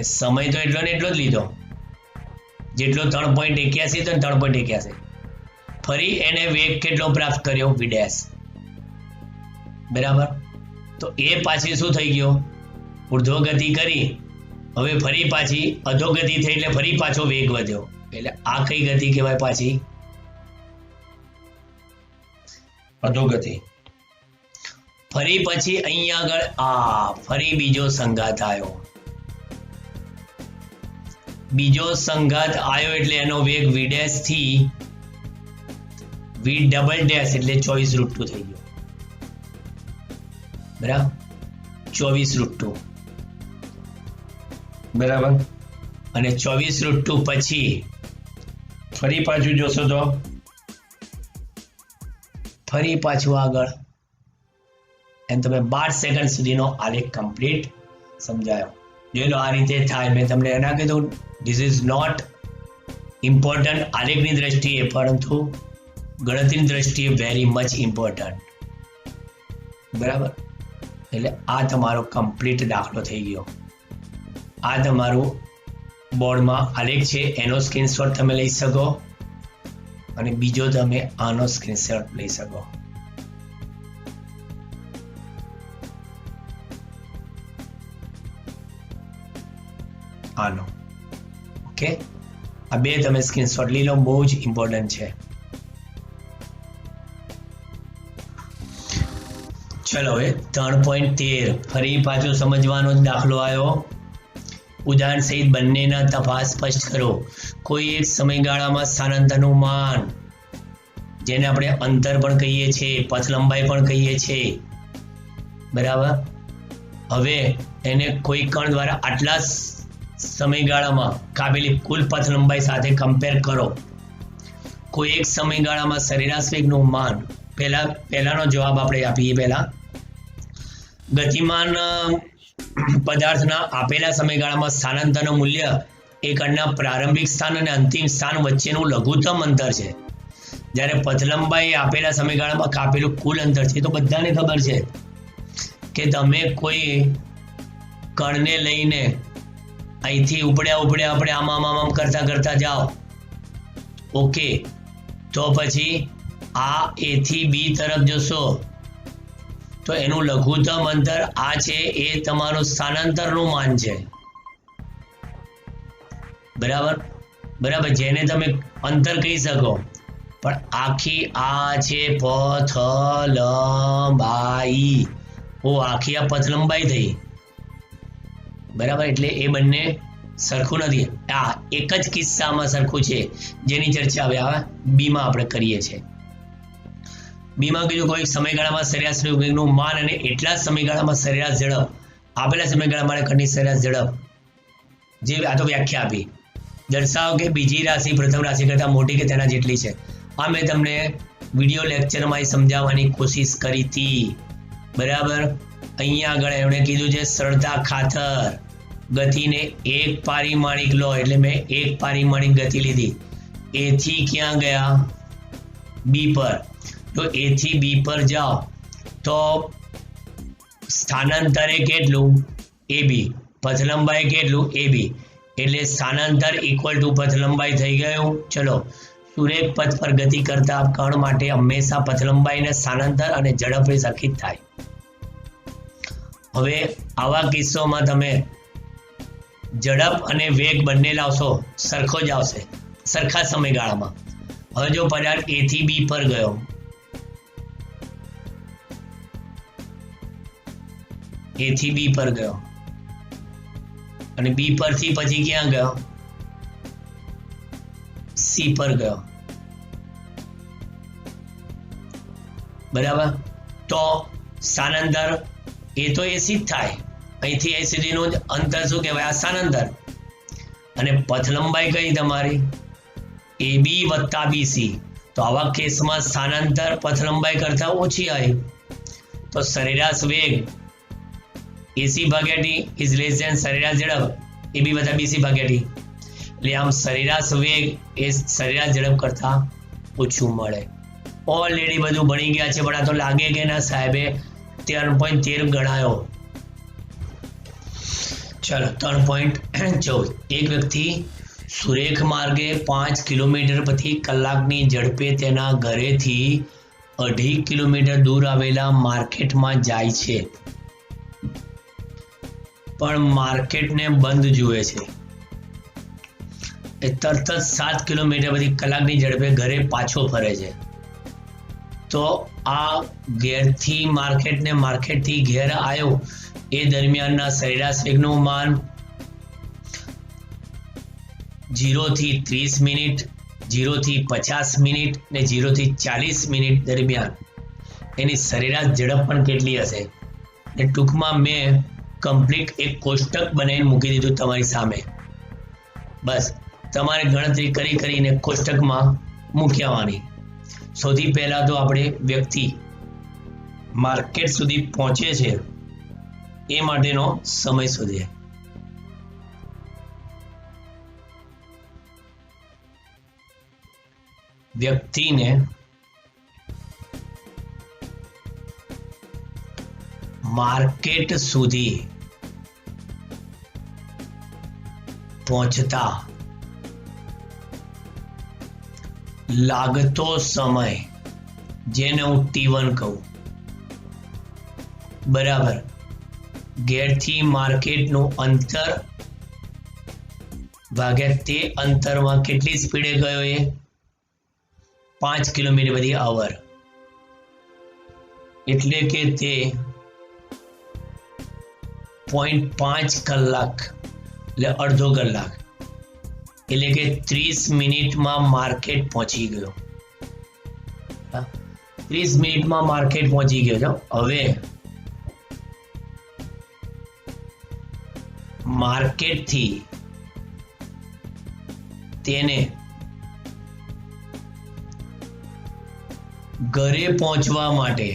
સમય તો એટલો ને એટલો જ લીધો જેટલો 3.81 તો 3.81. ફરી એને વેગ કેટલો પ્રાપ્ત કર્યો? વિડેશ, બરાબર. તો એ પાછી શું થઈ ગયો? ઉર્ધ્વ ગતિ કરી, હવે ફરી પાછી અધોગતિ થઈ એટલે ફરી પાછો વેગ વધ્યો, એટલે આ કઈ ગતિ કહેવાય? પાછી અધોગતિ. ફરી પછી અહીંયા આગળ ફરી બીજો સંઘાત આવ્યો, બીજો સંઘાત આવ્યો એટલે એનો વેગ વિડેશ થી વી ડબલ ડેશ એટલે 24√2 થઈ ગયો, બરાબર. 24√2, બરાબર. અને 24√2 પછી ફરી પાછું જોશો તો ફરી પાછું આગળ એમ તમે 12 સેકન્ડ સુધીનો આલેખ કમ્પ્લીટ સમજાયો. જોઈ લો આ રીતે થાય. મેં તમને એના કીધું ધીસ ઇઝ નોટ ઇમ્પોર્ટન્ટ આલેખની દ્રષ્ટિએ, પરંતુ ગણતરીની દ્રષ્ટિએ વેરી મચ ઇમ્પોર્ટન્ટ, બરાબર. એટલે આ તમારો કમ્પ્લીટ દાખલો થઈ ગયો. આ તમારું બોર્ડમાં આલેખ છે, એનો સ્ક્રીનશોટ તમે લઈ શકો, અને બીજો તમે આનો સ્ક્રીનશોટ લઈ શકો. આનો ઓકે, આ બે તમે સ્ક્રીનશોટ લઈ લો, બહુ જ ઇમ્પોર્ટન્ટ છે. ચલો હવે 3.13 ફરી પાછો સમજવાનો જ દાખલો આવ્યો. ઉદાહરણ સહિત બંનેના તફાવત સ્પષ્ટ કરો. કોઈ એક સમયગાળામાં સ્થાનાંતરનું માન, જેને આપણે અંતર પણ કહીએ છીએ, પથ લંબાઈ પણ કહીએ છીએ, બરાબર. હવે એને કોઈ કણ દ્વારા આટલા સમયગાળામાં કાપેલી કુલ પથ લંબાઈ સાથે કમ્પેર કરો. કોઈ એક સમયગાળામાં સરેરાશ વેગનું માન, પહેલાનો જવાબ આપણે આપીએ. પહેલા ગતિમાન પદાર્થના આપેલા સમયગાળામાં સ્થાનાંતરનું મૂલ્ય એ કણના પ્રારંભિક સ્થાન અને અંતિમ સ્થાન વચ્ચેનું લઘુત્તમ અંતર છે. જ્યારે પથ લંબાઈ આપેલા સમયગાળામાં કાપેલું કુલ અંતર છે. તો બધાને ખબર છે કે તમે કોઈ કણને લઈને અહીંથી ઉપડ્યા આપણે આમ કરતા જાઓ, ઓકે. તો પછી આ એ થી બી તરફ જશો તો એનું લઘુત્તમ અંતર આ છે, એ તમારું સ્થાનાંતરનું માન છે, બરાબર. જેને તમે અંતર કહી શકો, પણ આખી આ છે પથ લંબાઈ, આખી આ પથ લંબાઈ થઈ, બરાબર. એટલે એ બંને સરખું નથી. આ એક જ કિસ્સામાં સરખું છે, જેની ચર્ચા હવે બીમાં આપણે કરીએ છીએ. બીમાં કીધું કોઈ સમયગાળામાં સરેરાશ વેગનું માન અને એટલા સમયગાળામાં સરેરાશ ઝડપ, આપેલા સમયગાળા માટે કણની સરેરાશ ઝડપ, જે આ તો વ્યાખ્યા આપી. દર્શાવો કે બીજી રાશિ પ્રથમ રાશિ કરતાં મોટી કે તેના જેટલી છે. આ મેં તમને વિડીયો લેક્ચરમાં સમજાવવાની કોશિશ કરી હતી, બરાબર. અહીંયા આગળ એમણે કીધું છે સરળતા ખાતર ગતિને એક પારિમાણિક લો, એટલે મેં એક પારિમાણિક ગતિ લીધી. એ થી ક્યાં ગયા? બી પર. તો એ થી બી પર જાઓ તો સ્થાનાંતરે કેટલું? એ બી. પથ લંબાઈ કેટલું? એ બી. એટલે સ્થાનાંતર ઇક્વલ ટુ પથ લંબાઈ થઈ ગયું. ચલો, સુરેખ પથ પર ગતિ કરતા કણ માટે હંમેશા પથ લંબાઈને સ્થાનાંતર અને ઝડપ સરખી જ થાય. હવે આવા કિસ્સામાં તમે ઝડપ અને વેગ બંને લાવશો, સરખો જ આવશે, સરખા સમયગાળામાં. હવે જો પદાર્થ એ થી બી પર ગયો, એ થી બી પર ગયો અને બી પરથી પછી ક્યાં ગયો? સી પર ગયો, બરાબર. તો સ્થાનાંતર એ તો એસી જ થાય. અહીંથી એ સુધીનું અંતર શું કહેવાય? આ સ્થાનાંતર. અને પથ લંબાઈ કઈ તમારી? એ બી વત્તા બીસી. તો આવા કેસમાં સ્થાનાંતર પથ લંબાઈ કરતા ઓછી આવી. તો સરેરાશ વેગ એસી ભાગ્યા ટી ઇઝ લેસ ધેન સરેરાશ ઝડપ એ બી બધા બીસી ભાગ્યા ટી. એટલે આમ સરેરાશ વેગ એ સરેરાશ ઝડપ કરતા ઓછું મળે. ઓલરેડી બધું ભણી ગયા છે પણ આ તો લાગે કે ના સાહેબે 3.13 ગણાયો. ચાલો 3.14 એક વ્યક્તિ સુરેખ માર્ગે 5 કિલોમીટર પ્રતિ કલાકની ઝડપે તેના ઘરેથી 2.5 કિલોમીટર દૂર આવેલા માર્કેટમાં જાય છે પણ માર્કેટને બંધ જુએ છે. એ તરત જ 7 કિલોમીટર પ્રતિ કલાકની ઝડપે ઘરે પાછો ફરે છે. તો આ ઘેરથી માર્કેટને માર્કેટથી ઘેર આવ્યો એ દરમિયાનના સરેરાશ વેગનું માન 0 થી 30 મિનિટ 0 થી 50 મિનિટ ને 0 થી 40 મિનિટ દરમિયાન એની સરેરાશ ઝડપ પણ કેટલી હશે. એ ટૂંકમાં મેં કમ્પ્લીટ એક કોષ્ટક બનાવીને મૂકી દીધું તમારી સામે. બસ તમારે ગણતરી કરીને કોષ્ટકમાં મૂકી આવવાની. સૌથી પહેલા તો આપણે વ્યક્તિ માર્કેટ સુધી પહોંચે છે એ માટેનો સમય શોધીએ. વ્યક્તિને માર્કેટ સુધી પહોંચતા લાગતો સમય જેને હું T1 કહું બરાબર. ઘેરથી માર્કેટનું અંતર ભાગ્યા તે અંતરમાં કેટલી સ્પીડે ગયો એ 5 કિલોમીટર પ્રતિ અવર એટલે કે તે 0.5 કલાક એટલે અડધો કલાક એટલે કે 30 મિનિટમાં માર્કેટ પહોંચી ગયો. 30 મિનિટમાં માર્કેટ પહોંચી ગયો છે. હવે માર્કેટથી તેને ઘરે પહોંચવા માટે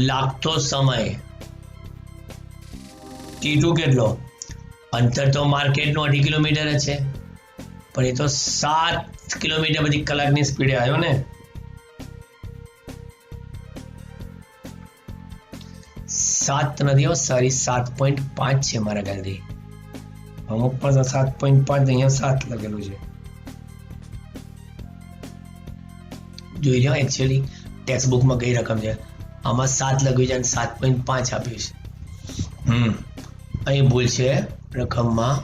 લાગતો સમય T2 કેટલો? અંતર તો માર્કેટનું 2.5 કિલોમીટર જ છે પણ એ તો 7 કિલોમીટર પ્રતિ કલાકની સ્પીડે આવ્યો ને. 7 નથી હો, સોરી 7.5 છે મારા ખ્યાલથી. અમુક પણ 7.5 અહીંયા 7 લખેલું છે. જોઈ લો એકચ્યુઅલી ટેક્સ્ટ બુકમાં કઈ રકમ છે. આમાં 7 લખ્યું છે અને 7.5 આપ્યું છે. અહીં ભૂલ છે રકમમાં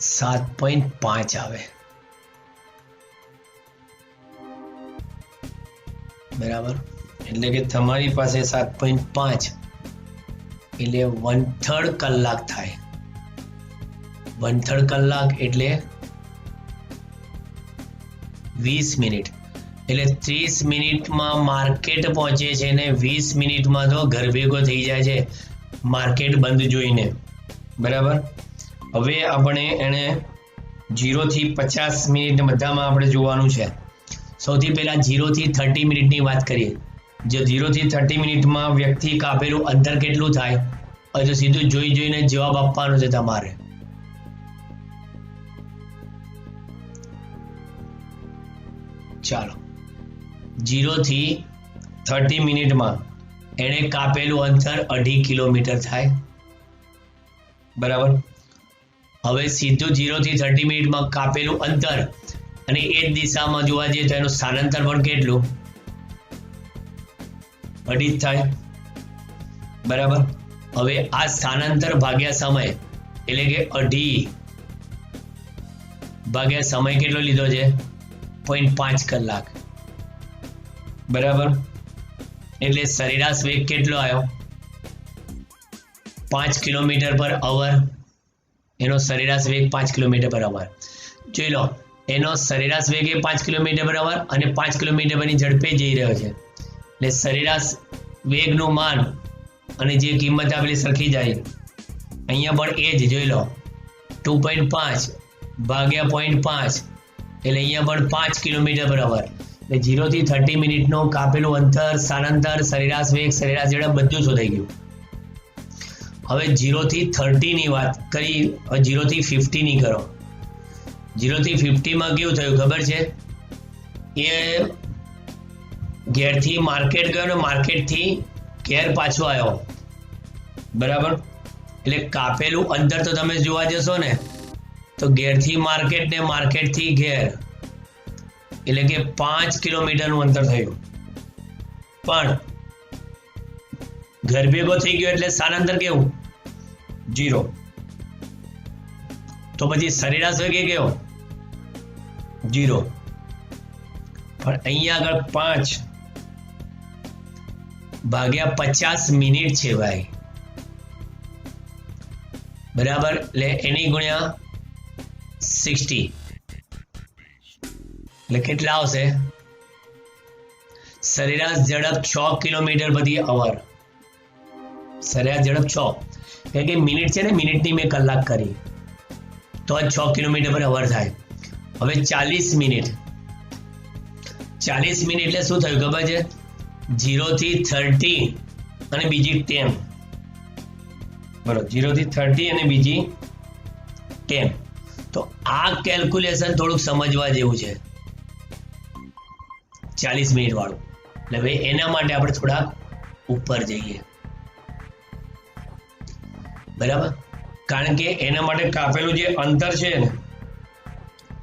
7.5 આવે બરાબર. એટલે કે તમારી પાસે 7.5 એટલે 1/3 કલાક થાય. 1/3 કલાક એટલે 20 મિનિટ એટલે 30 મિનિટમાં માર્કેટ પહોંચે છે ને 20 મિનિટમાં તો ઘર ભેગો થઈ જાય છે માર્કેટ બંધ જોઈને બરાબર. હવે આપણે એને 0 થી 50 મિનિટ બધામાં આપણે જોવાનું છે. સૌથી પહેલા 0 થી 30 મિનિટની વાત કરીએ. જે 0 થી 30 મિનિટમાં વ્યક્તિ કાપેલું અંતર કેટલું થાય હજુ સીધું જોઈને જવાબ આપવાનો છે તમારે. ચાલો 0 થી 30 મિનિટમાં એણે કાપેલું અંતર 2.5 કિલોમીટર થાય બરાબર. હવે સીધું 0 થી 30 મિનિટમાં કાપેલું અંતર અને એ જ દિશામાં જોવા જઈએ તો એનું સ્થાનાંતર પણ કેટલું 2.5 થાય બરાબર. હવે આ સ્થાનાંતર ભાગ્યા સમય એટલે કે 2.5 ભાગ્યા સમય કેટલો લીધો છે 0.5 કલાક બરાબર. એટલે સરેરાશ વેગ કેટલો આવ્યો 5 કિલોમીટર પર અવર. એનો સરેરાશ વેગ 5 કિલોમીટર પર અવર. જોઈ લો એનો સરેરાશ વેગ એ 5 કિલોમીટર પર અવર અને 5 કિલોમીટર પરની ઝડપે જઈ રહ્યો છે. એટલે સરેરાશ વેગનું માન અને જે કિંમત આપેલી સરખી જાય. અહીંયા પણ એ જ જોઈ લો 2.5 ભાગ્યા 0.5 એટલે અહીંયા પણ 5 કિલોમીટર પર અવર. એટલે 0 થી 30 મિનિટનો કાપેલું અંતર, સ્થાનાંતર, સરેરાશ વેગ, સરેરાશ ઝડપ બધું શોધાઈ ગયું. હવે 0 થી 30 ની વાત કરી, 0 થી 50 ની કરો. 0 થી 50 માં કેવું થયું ખબર છે? એ ઘેરથી માર્કેટ ગયો ને માર્કેટથી ઘેર પાછો આવ્યો, બરાબર? એટલે કાપેલું અંતર તો તમે જોવા જશો ને તો ઘેરથી માર્કેટ ને માર્કેટથી ઘેર એટલે કે 5 કિલોમીટરનું અંતર થયું. પણ ઘર ભેગો થઈ ગયો એટલે સ્થાનાંતર કેવું? 0. તો પછી સરેરાશ વેગ કેવો? 0. પણ અહીંયા આગળ 5 ભાગ્યા 50 મિનિટ છે ભાઈ, બરાબર? એટલે એની ગુણ્યા 60 એટલે કેટલા આવશે? સરેરાશ ઝડપ 6 કિલોમીટર પ્રતિ અવર. સરેરાશ ઝડપ 6, કારણ કે મિનિટ છે ને, મિનિટની મેં કલાક કરી તો જ 6 કિલોમીટર પર અવર થાય. હવે 40 મિનિટ એટલે શું થયું ખબર છે? 0 થી 30 અને બીજી 10, બરોબર? 0 થી 30 અને બીજી 10. તો આ કેલ્ક્યુલેશન થોડુંક સમજવા જેવું છે, 40 મિનિટ વાળું. એટલે હવે એના માટે આપણે થોડાક ઉપર જઈએ, બરાબર? કારણ કે એના માટે કાપેલું જે અંતર છે ને,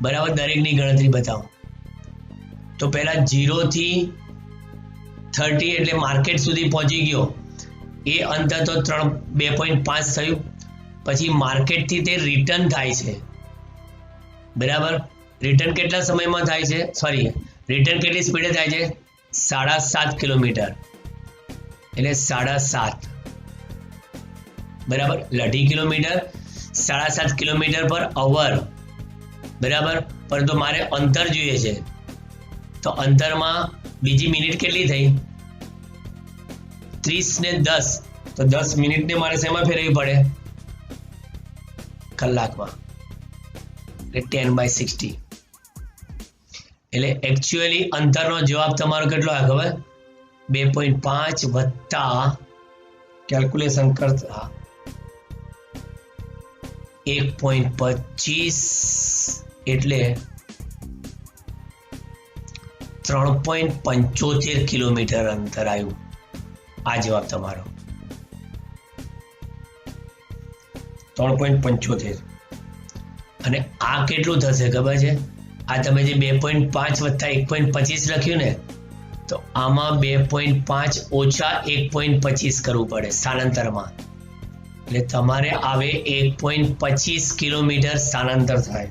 બરાબર, દરેકની ગણતરી બતાવો. તો પહેલા 0 થી 30 એટલે માર્કેટ સુધી પહોંચી ગયો, એ અંતર તો 2.5 થયું. પછી માર્કેટથી તે રિટર્ન થાય છે, બરાબર? રિટર્ન કેટલા સમયમાં થાય છે? સોરી, રિટર્ન કેટલી સ્પીડે થાય છે? 7.5 કિલોમીટર એટલે 7.5, બરાબર? અઢી કિલોમીટર 7.5 કિલોમીટર પર અવર, બરાબર? પરંતુ મારે અંતર જોઈએ છે, તો અંતરમાં બીજી મિનિટ કેટલી થઈ? 30 ને 10, તો 10 મિનિટને મારે શેમાં ફેરવવી પડે? કલાકમાં. એટલે 10/60. એટલે એકચ્યુઅલી અંતરનો જવાબ તમારો કેટલો આવે ખબર? 2.5 વત્તા કેલ્ક્યુલેશન કરતા 1.25 એટલે 3.75 કિલોમીટર અંતર આવ્યું. આ જવાબ તમારો 3.75. અને આ કેટલું થશે ખબર છે? આ તમે જે 2.5 વત્તા 1.25 લખ્યું ને, તો આમાં 2.5 ઓછા 1.25 કરવું પડે સ્થાનાંતરમાં. એટલે તમારે આવે 1.25 કિલોમીટર સ્થાનાંતર થાય.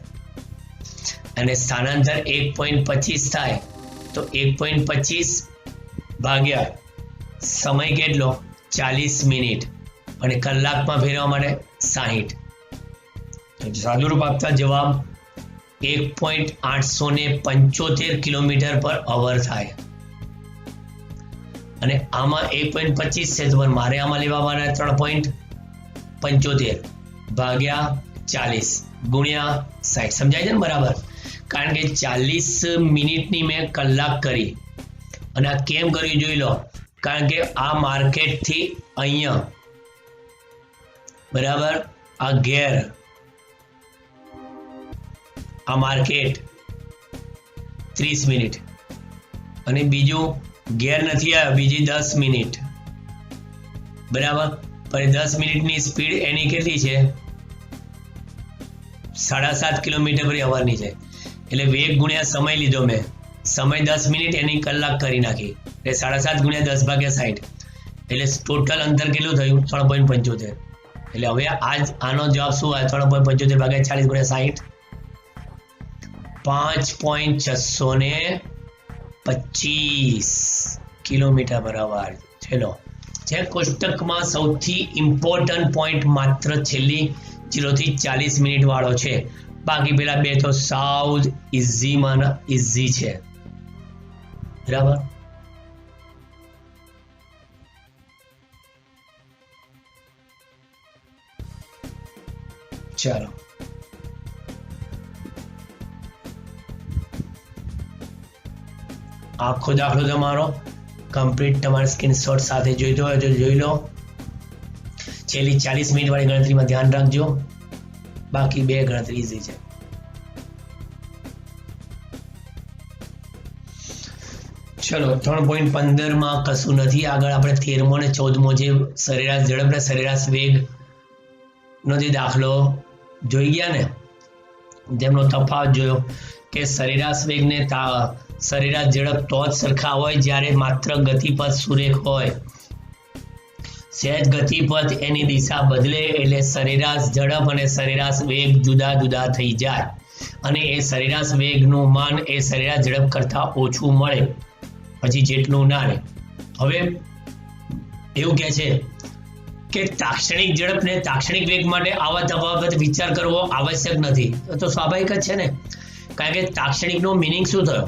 અને સ્થાનાંતર 1.25 થાય તો 1.25 ભાગ્યા સમય કેટલો? 40 મિનિટ, અને કલાકમાં ફેરવવા માટે 60. તો સાદુરૂપ આપતા જવાબ 1.875 કિલોમીટર પર અવર થાય. અને આમાં 1.25 છે, તો મારે આમાં લેવાના 3.75 ભાગ્યા 40 ગુણ્યા 60. સમજાય છે ને? બરાબર. કારણ કે 40 મિનિટની મેં કલાક કરી. અને આ કેમ કર્યું જોઈ લો. કારણ કે આ માર્કેટથી અહીંયા, બરાબર, આ ઘેર, આ માર્કેટ 30 મિનિટ, અને બીજું ઘેર નથી આવ્યો, બીજી 10 મિનિટ, બરાબર? પણ 10 મિનિટની સ્પીડ એની કેટલી છે? 7.5 કિલોમીટર પર અવરની છે. એટલે વેગ ગુણ્યા સમય લીધો મેં, સમય 10 મિનિટ, એની કલાક કરી નાખી, એટલે 7.5 ગુણ્યા 10 ભાગ્યા 60, એટલે ટોટલ અંતર કેટલું થયું? 3.75. એટલે હવે આનો જવાબ શું આવે? 3.75 ભાગ્યા 40 ગુણ્યા 60, 5.625 કિલોમીટર પર અવર. ચલો, જે કોષ્ટકમાં સૌથી ઇમ્પોર્ટન્ટ પોઈન્ટ માત્ર છેલ્લી 0 થી 40 મિનિટ વાળો છે. બાકી પેલા બે તો સાવ ઇઝીમાં ઇઝી છે, બરાબર? ચાલો. આખો દાખલો તમારો કમ્પ્લીટ તમારા સ્ક્રીનશોટ સાથે જોઈતો હોય તો જોઈ લો. છેલ્લી 40 મિનિટ વાળી ગણતરીમાં ધ્યાન રાખજો, બાકી 2 ગણતરી ઈઝી છે. ચલો 3.15 માં કશું નથી. આગળ આપણે 13મો અને 14મો જે સરેરાશ ઝડપ અને સરેરાશ વેગ નો જે દાખલો જોઈ ગયા ને, જેમનો તફાવત જોયો કે સરેરાશ વેગ ને સરેરાશ ઝડપ તો જ સરખા હોય જ્યારે માત્ર ગતિપથ સુરેખ હોય. સહેજ ગતિપથ એની દિશા બદલે એટલે સરેરાશ ઝડપ અને સરેરાશ વેગ જુદા જુદા થઈ જાય અને એ સરેરાશ વેગનું માન એ સરેરાશ ઝડપ કરતા ઓછું મળે, પછી જેટલું ના રહે. હવે એવું કહે છે કે તાક્ષણિક ઝડપ ને તાક્ષણિક વેગ માટે આવા તફાવત વિચાર કરવો આવશ્યક નથી. તો સ્વાભાવિક જ છે ને, કારણ કે તાક્ષણિકનો મિનિંગ શું થયો?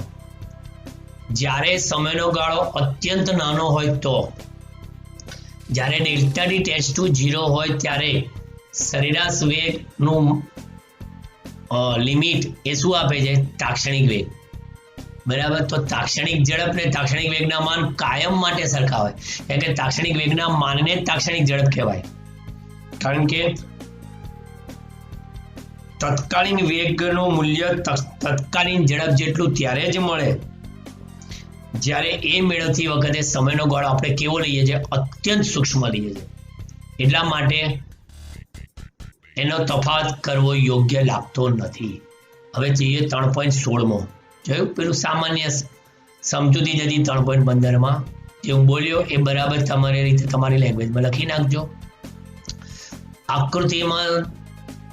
જ્યારે સમયનો ગાળો અત્યંત નાનો હોય તો, જ્યારે ડેલ્ટા ટી ટેન્ડ્સ ટુ 0 હોય ત્યારે સરેરાશ વેગનું લિમિટ એ શું આપે છે? તાક્ષણિક વેગ. બરાબર. તો તાક્ષણિક ઝડપ ને તાક્ષણિક વેગના માન કાયમ માટે સરખા હોય, કારણ કે તાક્ષણિક વેગના માનને જ તાક્ષણિક ઝડપ કહેવાય. કારણ કે તત્કાલીન વેગનું મૂલ્ય તત્કાલીન ઝડપ જેટલું ત્યારે જ મળે જ્યારે એ મેળવતી વખતે સમયનો ગાળો આપણે કેવો લઈએ છીએ? અત્યંત સૂક્ષ્મ લઈએ છીએ. એટલા માટે એનો તફાવત કરવો યોગ્ય લાગતો નથી. હવે જઈએ 3.16મો. જોયું પેલું સામાન્ય સમજૂતી જતી 3.15 માં જે હું બોલ્યો એ બરાબર તમારી રીતે તમારી લેંગ્વેજમાં લખી નાખજો. આકૃતિમાં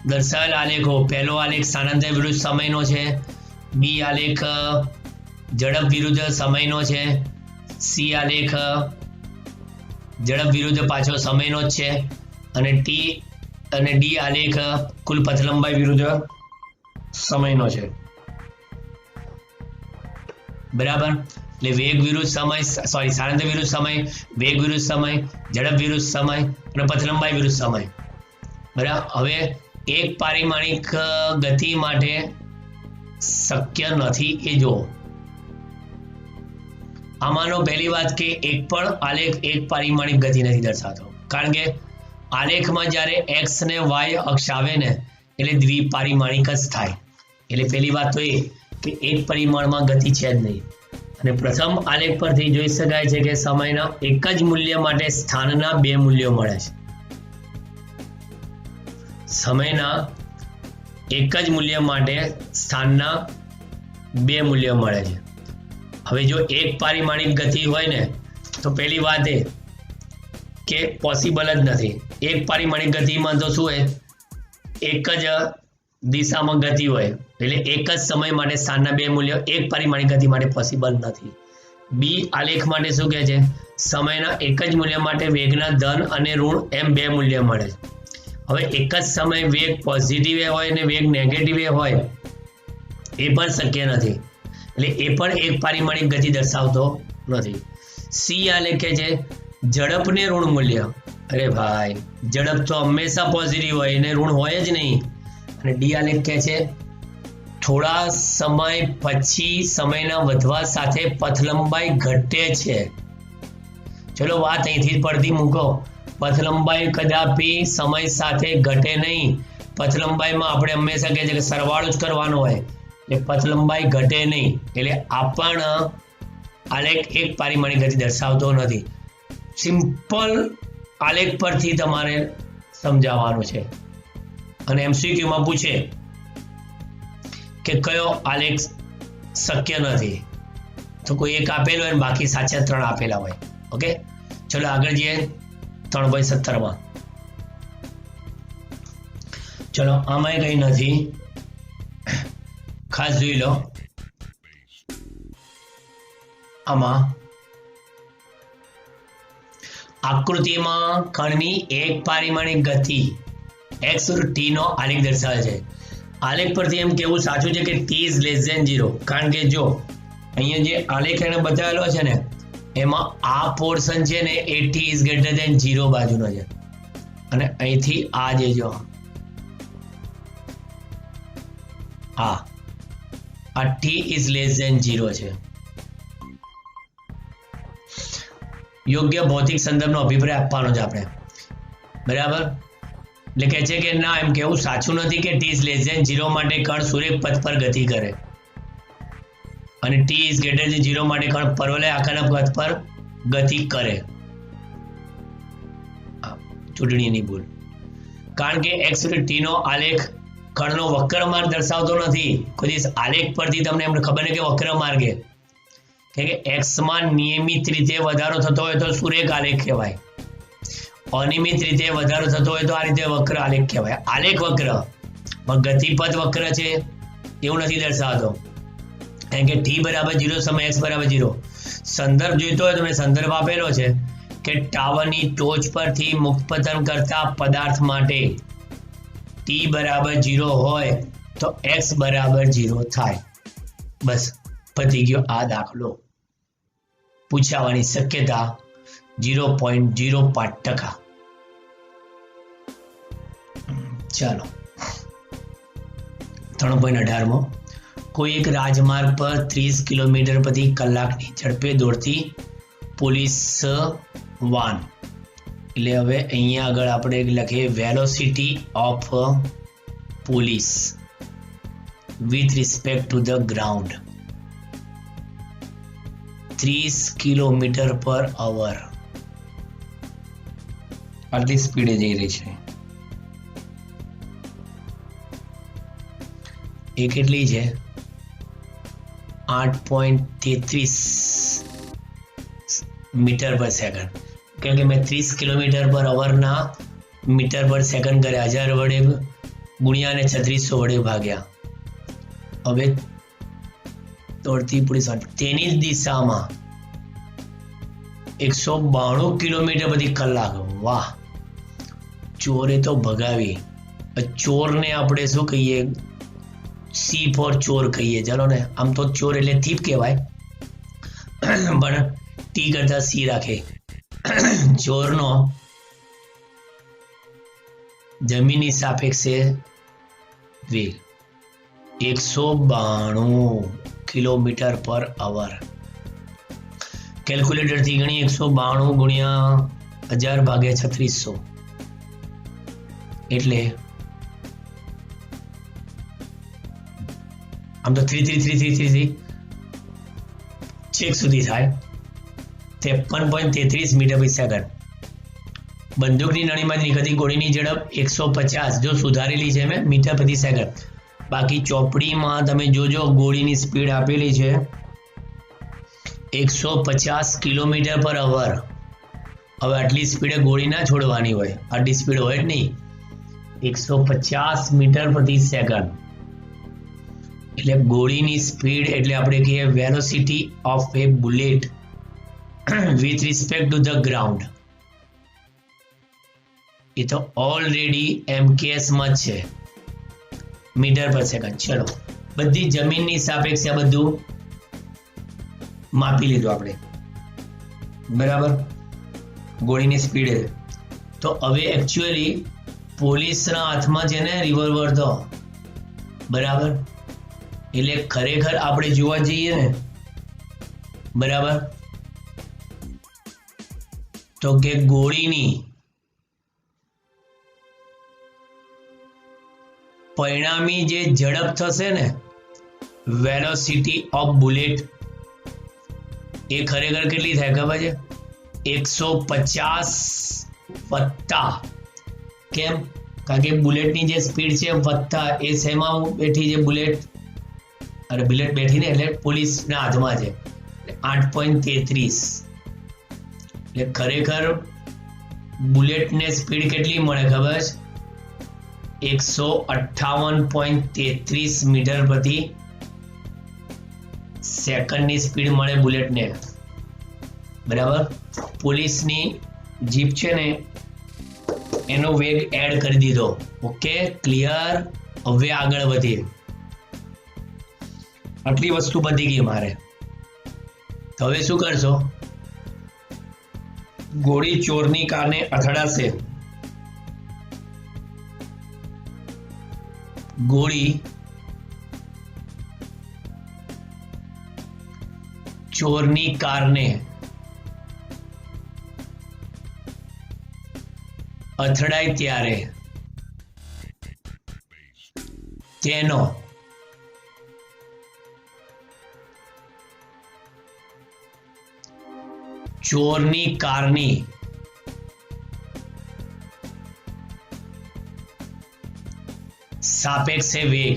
દર્શાવેલ આલેખો, પહેલો આલેખ સ્થાનાંતર વિરુદ્ધ સમયનો છે, બી આલેખ ઝડપ વિરુદ્ધ સમયનો છે, સી આલેખ ઝડપ વિરુદ્ધ પાછો સમયનો જ છે, અને ટી અને ડી આલેખ કુલ પથ લંબાઈ વિરુદ્ધ સમયનો છે. બરાબર. એટલે વેગ વિરુદ્ધ સમય, સ્થાનાંતર વિરુદ્ધ સમય, વેગ વિરુદ્ધ સમય, ઝડપ વિરુદ્ધ સમય અને પથ લંબાઈ વિરુદ્ધ સમય. બરાબર. હવે એક પારિમાણિક ગતિ માટે શક્ય નથી એ જો. આમાંનો પહેલી વાત કે એક પણ આલેખ એક પારિમાણિક ગતિ નથી દર્શાવતો, કારણ કે આલેખમાં જ્યારે x ને y અક્ષ આવે ને એટલે દ્વિપારિમાણિક જ થાય. એટલે પહેલી વાત તો એ કે એક પરિમાણમાં ગતિ છે જ નહીં. અને પ્રથમ આલેખ પરથી જોઈ શકાય છે કે સમયના એક જ મૂલ્ય માટે સ્થાનના 2 મૂલ્યો મળે છે. સમયના એક જ મૂલ્ય માટે સ્થાનના 2 મૂલ્યો મળે છે. હવે જો એક પારિમાણિક ગતિ હોય ને તો પહેલી વાત એ કે પોસિબલ જ નથી. એક પારિમાણિક ગતિમાં તો શું હોય? એક જ દિશામાં ગતિ હોય, એટલે એક જ સમય માટે સ્થાનના 2 મૂલ્યો એક પારિમાણિક ગતિ માટે પોસિબલ નથી. બી આલેખ માટે શું કહે છે? સમયના એક જ મૂલ્ય માટે વેગના ધન અને ઋણ એમ 2 મૂલ્ય મળે છે. હવે એક જ સમય વેગ પોઝિટિવ હોય અને વેગ નેગેટિવ હોય એ પણ શક્ય નથી, એટલે એ પણ એક પારિમાણિક ગતિ દર્શાવતો નથી. સી આલેખ કહે છે ઝડપને ઋણ મૂલ્ય. અરે ભાઈ, ઝડપ તો હંમેશા પોઝિટિવ હોય અને ઋણ હોય જ નહીં. અને ડી આલેખ કહે છે થોડા સમય પછી સમયના વધવા સાથે પથ લંબાઈ ઘટે છે. ચલો વાત અહીંથી જ પડતી મૂકો. પથ લંબાઈ કદાપી સમય સાથે ઘટે નહીં. પથ લંબાઈમાં આપણે હંમેશા કહે છે કે સરવાળો જ કરવાનો હોય, એટલે પથ લંબાઈ ઘટે નહીં. એટલે આ પણ આલેખ એક પારિમાણિક ગતિ દર્શાવતો નથી. સિમ્પલ આલેખ પરથી તમારે સમજાવવાનું છે. અને એમસીક્યુમાં પૂછે કે કયો આલેખ શક્ય નથી, તો કોઈ એક આપેલો હોય બાકી સાચા 3 આપેલા હોય. ઓકે, ચલો આગળ જઈએ 3.17 માં. ચલો આમાં કઈ નથી, ખાસ જોઈ લો. આમાં આકૃતિમાં કણની એક પારિમાણિક ગતિ x और t નો આલેખ દર્શાવે છે. આલેખ પરથી એમ કેવું સાચું છે કે t is less than 0, કારણ કે જો અહીંયા જે આલેખ એને બતાવેલો છે ને એમાં આ પોર્શન છે ને એ t is greater than 0 બાજુનો છે, અને અહીંથી આ જે જો આ t is less than 0 છે. યોગ્ય ભૌતિક સંદર્ભનો અભિપ્રાય આપવાનો છે આપણે, બરાબર. એટલે કહે છે કે ના, એમ કેવું સાચું નથી કે t is less than 0 માટે કણ સુરેખ પથ પર ગતિ કરે અને t is greater than 0 માટે કણ પરવલય આકારના પથ પર ગતિ કરે. ચૂંટણીની ભૂલ. કારણ કે x વિરુદ્ધ t નો આલેખ કણનો વક્ર માર્ગ દર્શાવતો નથી. કોઈ દિવસ આલેખ પરથી તમને એમને ખબર નહીં કે વક્ર માર્ગે, કે x માં નિયમિત રીતે વધારો થતો હોય તો સુરેખ આલેખ કહેવાય, અનિયમિત રીતે વધારો થતો હોય તો આ રીતે વક્ર આલેખ કહેવાય. આલેખ વક્ર ગતિપથ વક્ર છે એવું નથી દર્શાવતો, કારણ કે t બરાબર 0 સમય x બરાબર 0. સંદર્ભ જોઈતો હોય તો મેં સંદર્ભ આપેલો છે કે ટાવરની ટોચ પરથી મુક્ત પતન કરતા પદાર્થ માટે t બરાબર 0 હોય તો x બરાબર 0 થાય. બસ પતી ગયો આ દાખલો. પૂછાવાની શક્યતા 0.05%. ચાલો 3.18 કોઈ એક રાજમાર્ગ પર 30 કિલોમીટર પ્રતિ કલાકની ઝડપે દોડતી પોલીસ વાન, એટલે હવે અહીંયા આગળ આપણે લખીએ velocity of police with respect to the ground 30 kilometre પર અવર, આટલી સ્પીડે જઈ રહી છે. એ કેટલી છે? 8.33 મીટર પર સેકન્ડ. કારણ કે મેં 30 કિલોમીટર પર અવરના મીટર પર સેકન્ડ કર્યા, 1000 વડે ગુણ્યા અને 3600 વડે ભાગ્યા. હવે દોડતી પોલીસ તેની જ દિશામાં 192 કિલોમીટર પ્રતિ કલાક. વાહ, ચોરે તો ભગાવી. ચોરને આપણે શું કહીએ? સી ફોર ચોર કહીએ. ચાલો ને, આમ તો ચોર એટલે થીપ કહેવાય, પણ ટી કરતા સી રાખે. ચોરનો જમીનની સાપેક્ષે વેગ 192 કિલોમીટર પર અવર. કેલ્ક્યુલેટરથી ગણી 192 ગુણ્યા 1000 ભાગ્યા 3600, એટલે આમ તો 33333 છેક સુધી થાય 53.33 મીટર પ્રતિ સેકન્ડ. બંદૂકની નળીમાંથી નીકળતી ગોળીની ઝડપ 150 જો સુધારેલી છે મેં મીટર પ્રતિ સેકન્ડ. બાકી ચોપડીમાં તમે જોજો ગોળીની સ્પીડ આપેલી છે 150 કિલોમીટર પર અવર. હવે આટલી સ્પીડે ગોળી ના છોડવાની હોય, આટલી સ્પીડ હોય જ નહીં. 150 મીટર પ્રતિ સેકન્ડ એટલે ગોળીની સ્પીડ, એટલે આપણે કહીએ velocity of a bullet with respect to the ground. એ તો ઓલરેડી MKS માં છે, મીટર પર સેકન્ડ. ચલો, બધી જમીનની સાપેક્ષે બધું માપી લીધું આપણે, બરાબર. ગોળીની સ્પીડ તો હવે એકચ્યુઅલી પોલીસના હાથમાં છે ને રિવોલ્વર, તો બરાબર. એટલે ખરેખર આપણે જોવા જઈએ ને, બરાબર, તો કે ગોળીની પરિણામી જે ઝડપ થશે ને વેલોસિટી ઓફ બુલેટ, એ ખરેખર કેટલી થાય ખબર છે? 150 વત્તા, કેમ? કારણ કે બુલેટની જે સ્પીડ છે વત્તા એ શેમાં બેઠી છે? બુલેટ, અરે બુલેટ બેઠી ને એટલે પોલીસના હાથમાં છે 8.33. એટલે ખરેખર બુલેટને સ્પીડ કેટલી મળે ખબર છે? 158.33 મીટર પ્રતિ સેકન્ડની સ્પીડ મળે બુલેટને, બરાબર. પોલીસની જીપ છે ને એનો વેગ એડ કરી દીધો. Okay, clear. હવે આગળ વધીએ. આટલી વસ્તુ બધી ગઈ મારે. તો હવે શું કરશો? ગોળી ચોરની કારને અથડાશે. ગોળી ચોરની કારને અથડાય ત્યારે તેનો ચોરની કારની સાપેક્ષે વેગ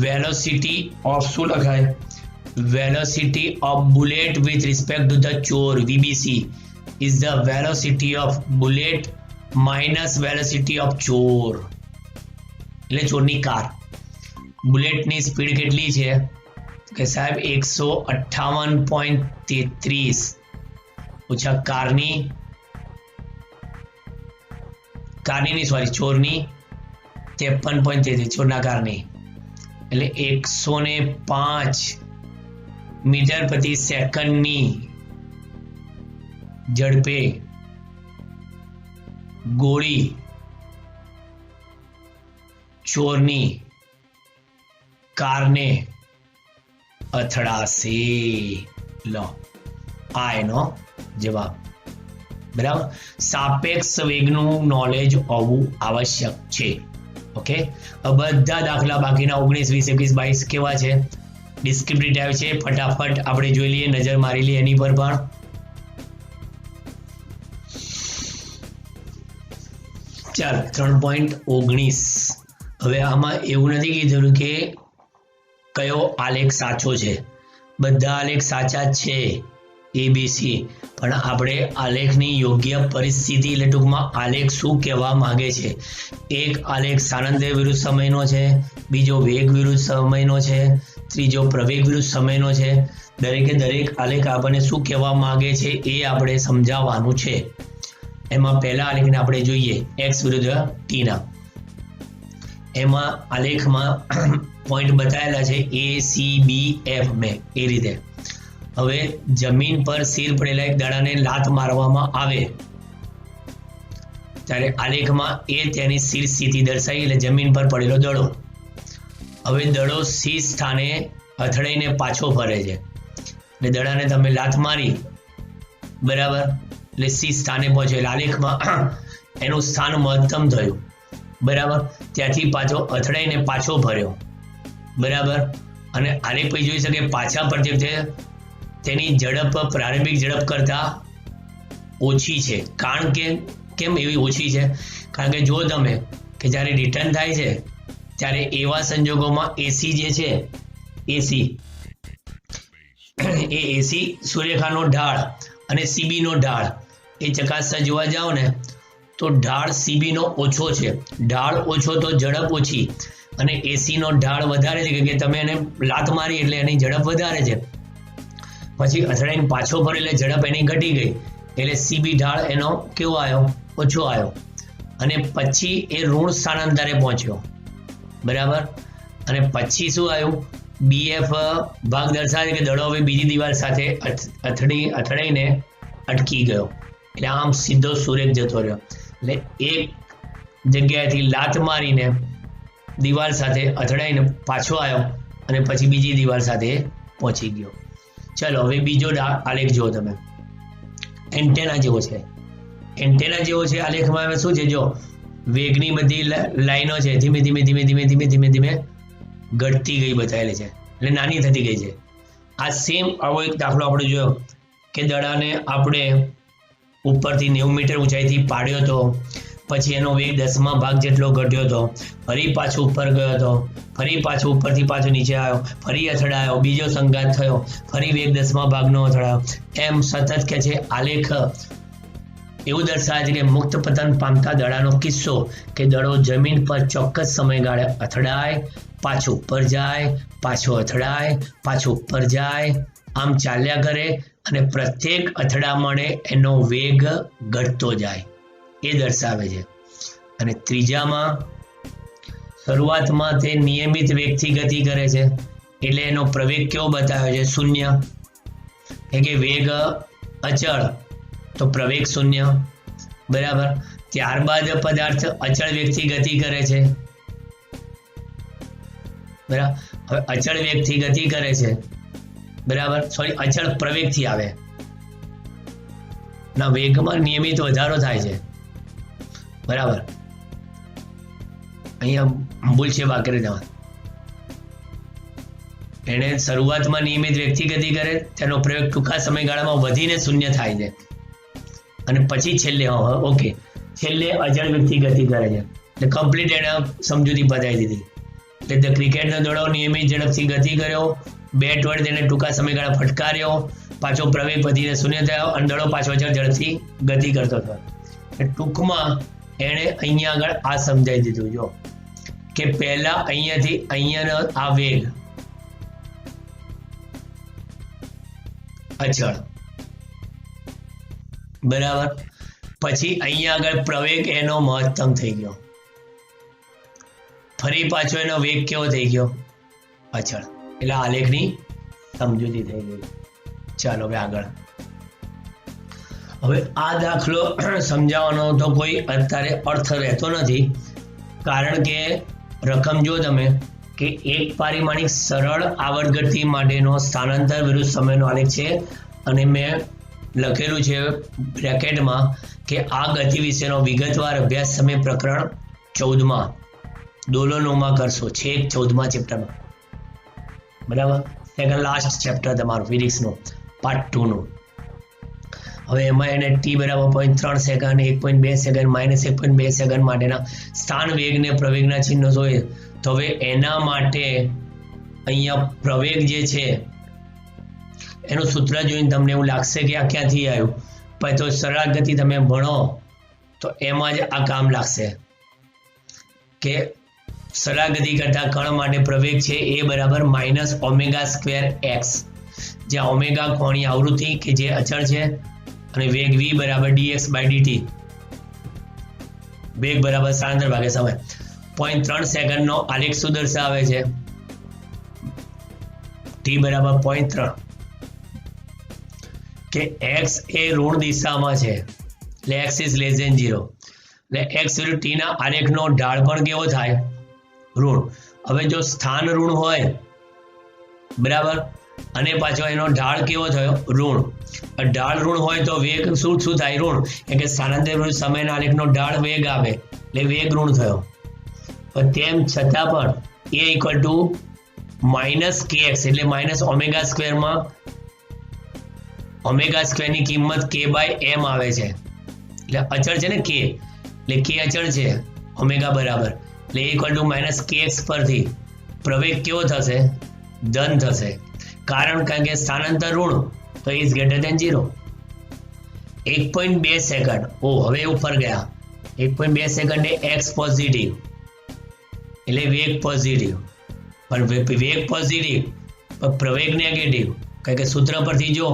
વેલોસિટી ઓફ શું લખાય velocity of bullet with respect to the chore VBC is the velocity of bullet minus velocity of chore એટલે ચોરની કાર બુલેટની સ્પીડ કેટલી છે કે સાહેબ 158.33 ઓછા કારની સોરી ચોરની 53.33 ચોરના કારની એટલે 105 મીટર પ્રતિ સેકન્ડની ઝડપે ગોળી ચોરની કારને અથડાશે લો આ એનો જવાબ બરાબર સાપેક્ષ વેગનું નોલેજ હોવું આવશ્યક છે ઓકે બધા દાખલા બાકીના 19 20 21 22 કેવા છે ડિસ્ક્રિપ્ટિવ ટાઈપ છે ફટાફટ આપણે જોઈ લઈએ નજર મારી લઈએ એની પર પણ ચાલ 3.19 હવે આમાં એવું નથી કીધું કે કયો આલેખ સાચો છે બધા આલેખ સાચા જ છે ABC પણ આપણે આલેખની યોગ્ય પરિસ્થિતિ એટલે ટૂંકમાં આલેખ શું કહેવા માંગે છે એક આલેખ સ્થાનાંતર વિરુદ્ધ સમયનો છે બીજો વેગ વિરુદ્ધ સમયનો છે ત્રીજો પ્રવેગ વિરુદ્ધ સમયનો છે દરેકે દરેક આલેખ આપણને શું કહેવા માંગે છે એ આપણે સમજાવવાનું છે એમાં પહેલા આલેખને આપણે જોઈએ x વિરુદ્ધ t ના એમાં આલેખમાં પોઈન્ટ બતાવેલા છે A C B F મેં એ રીતે હવે જમીન પર સ્થિર પડેલા એક દડાને લાત મારવામાં આવે ત્યારે આલેખમાં એ તેની સ્થિર સ્થિતિ દર્શાવી એટલે જમીન પર પડેલો દડો હવે દડો સી સ્થાને અથડાઈને પાછો ફરે છે એટલે દડાને તમે લાત મારી બરાબર એટલે સી સ્થાને પહોંચે એટલે આલેખમાં એનું સ્થાન મહત્તમ થયું બરાબર ત્યાંથી પાછો અથડાઈને પાછો ફર્યો બરાબર અને આલેખ પછી જોઈ શકે પાછા ફરતી વખતે તેની ઝડપ પ્રારંભિક ઝડપ કરતા ઓછી છે કારણ કે કેમ એવી ઓછી છે કારણ કે જો તમે કે જ્યારે રિટર્ન થાય છે ત્યારે એવા સંજોગોમાં એસી જે છે એસી એ એસી સૂર્યરેખાનો ઢાળ અને સીબી નો ઢાળ એ ચકાસતા જોવા જાઓ ને તો ઢાળ સીબી નો ઓછો છે ઢાળ ઓછો તો ઝડપ ઓછી અને એસી નો ઢાળ વધારે છે કે તમે એને લાત મારી એટલે એની ઝડપ વધારે છે પછી અથડાઈને પાછો ફરે એટલે ઝડપ એની ઘટી ગઈ એટલે સીબી ઢાળ એનો કેવો આવ્યો ઓછો આવ્યો અને પછી એ ઋણ સ્થાનાંતરે પહોંચ્યો બરાબર અને પછી શું આવ્યું BF ભાગ દર્શાવે કે દડો હવે બીજી દિવાલ સાથે અથડાઈને અટકી ગયો એટલે આમ સીધો સુરેખ જતો રહ્યો એટલે એક જગ્યાએથી લાત મારીને દિવાલ સાથે અથડાઈને પાછો આવ્યો અને પછી બીજી દિવાલ સાથે પહોંચી ગયો ચલો હવે બીજો આલેખ જુઓ તમે એન્ટેના જેવો છે એન્ટેના જેવો છે આલેખમાં હવે શું છે જો વેગની બધી લાઈનો છે ધીમે ધીમે ધીમે ધીમે ધીમે ધીમે ધીમે ઘટતી ગઈ બતાવેલી છે એટલે નાની થતી ગઈ છે આ સેમ આવો એક દાખલો આપણે જોયો કે દડાને આપણે ઉપરથી 90 મીટર ઊંચાઈથી પાડ્યો હતો પછી એનો વેગ 10મા ભાગ જેટલો ઘટ્યો હતો ફરી પાછો ઉપર ગયો હતો ફરી પાછો ઉપરથી પાછો નીચે આવ્યો ફરી અથડાયો બીજો સંઘાત થયો ફરી વેગ 10મા ભાગનો અથડાયો એમ સતત કે છે આલેખ એવું દર્શાવે છે કે મુક્ત પતન પામતા દડાનો કિસ્સો કે દડો જમીન પર ચોક્કસ સમયગાળે અથડાય પાછો ઉપર જાય પાછો અથડાય પાછો ઉપર જાય આમ ચાલ્યા કરે અને પ્રત્યેક અથડામણે એનો વેગ ઘટતો જાય એ દર્શાવે છે અને ત્રીજામાં શરૂઆતમાં તે નિયમિત વેગથી ગતિ કરે છે એટલે એનો પ્રવેગ કેવો બતાવ્યો છે શૂન્ય કે વેગ અચળ તો પ્રવેગ શૂન્ય બરાબર ત્યારબાદ પદાર્થ અચળ વેગથી ગતિ કરે છે બરાબર હવે અચળ વેગથી ગતિ કરે છે બરાબર સોરી અચળ પ્રવેગથી આવે ના વેગમાં નિયમિત વધારો થાય છે બરાબર, અહીંયા ભૂલ છે વાક્યરચનામાં. એને શરૂઆતમાં નિયમિત વ્યક્તિ ગતિ કરે, તેનો પ્રયોગ ટૂંકા સમયગાળામાં વધીને શૂન્ય થાય છે, અને પછી છેલ્લે ઓકે છેલ્લે અજળ વ્યક્તિ ગતિ કરે છે. એટલે કમ્પ્લીટ એને સમજૂતી બતાવી દીધી. એટલે ધ ક્રિકેટનો દડો નિયમિત ઝડપથી ગતિ કર્યો, બેટ વડે તેને ટૂંકા સમયગાળા ફટકાર્યો, પાછો પ્રવેગ વધીને શૂન્ય થયો અને દડો પાછો અજળ ઝડપથી ગતિ કરતો હતો. ટૂંકમાં એણે અહીંયા આગળ આ સમજાવી દીધું જો કે પહેલા અહીંયાથી અહીંયાનો આ વેગ અચળ, બરાબર, પછી અહીંયા આગળ પ્રવેગ એનો મહત્તમ થઈ ગયો, ફરી પાછો એનો વેગ કેવો થઈ ગયો અચળ. એટલે આલેખની સમજૂતી થઈ ગઈ. ચાલો હવે આગળ. હવે આ દાખલો સમજાવવાનો તો કોઈ અત્યારે અર્થ રહેતો નથી, કારણ કે રકમ જો તમે કે એક પારિમાણિક સરળ આવર્ત ગતિ માટેનો સ્થાનાંતર વિરુદ્ધ સમયનો આલેખ છે, અને મેં લખેલું છે બ્રેકેટમાં કે આ ગતિ વિશેનો વિગતવાર અભ્યાસ તમે પ્રકરણ 14માં દોલનોમાં કરશો, છેક 14મા ચેપ્ટરમાં, બરાબર, સેકન્ડ લાસ્ટ ચેપ્ટર તમારું ફિઝિક્સનું પાર્ટ 2નું. હવે એમાં એને ટી બરાબર 0.3 સેકન્ડ, 1.2 સેકન્ડ, -1.2 સેકન્ડ માટેના સ્થાન વેગને પ્રવેગના ચિહ્નો જોઈએ. તો હવે એના માટે અહીંયા પ્રવેગ જે છે એનું સૂત્ર જોઈને તમને એવું લાગશે કે આ ક્યાંથી આવ્યું, પણ તો સરળ ગતિ તમે ભણો તો એમાં જ આ કામ લાગશે કે સરળ ગતિ કરતા કણ માટે પ્રવેગ છે એ બરાબર -ω²x, જ્યાં ઓમેગા કોણીય આવૃત્તિ કે જે અચળ છે, અને વેગ v બરાબર dx/dt, વેગ બરાબર સ્થાનાંતર ભાગ્યા સમય. 0.3 સેકન્ડનો આલેખ શું દર્શાવે છે? t બરાબર 0.3 કે x એ ઋણ દિશામાં છે, એટલે x ઇઝ લેસ ધેન 0, એટલે x વિરુદ્ધ t ના આલેખનો ઢાળ પણ કેવો થાય? ઋણ. હવે જો સ્થાન ઋણ હોય, બરાબર, અને પાછો એનો ઢાળ કેવો થયો? ઋણ. ઢાળ ઋણ હોય તો વેગ શું થાય? ઋણ. એટલે સ્થાનાંતર વિરુદ્ધ સમયના આલેખનો ઢાળ વેગ આવે એટલે વેગ ઋણ થયો. પણ તેમ છતાં પણ a = -kx, એટલે -ω² માં ω² ની કિંમત k/m આવે છે, એટલે અચળ છે ને k, એટલે k અચળ છે, ઓમેગા બરાબર, એટલે a = -kx પરથી પ્રવેગ કેવો થશે? ધન થશે. કારણ કે સ્થાનાંતર ઋણ તો ઇઝ ગ્રેટર ધેન 0. 1.2 સેકન્ડ, હવે ઉપર ગયા, 1.2 સેકન્ડે x પોઝિટિવ એટલે વેગ પોઝિટિવ, પણ વેગ પોઝિટિવ પણ પ્રવેગ નેગેટિવ, કારણ કે સૂત્ર પરથી જો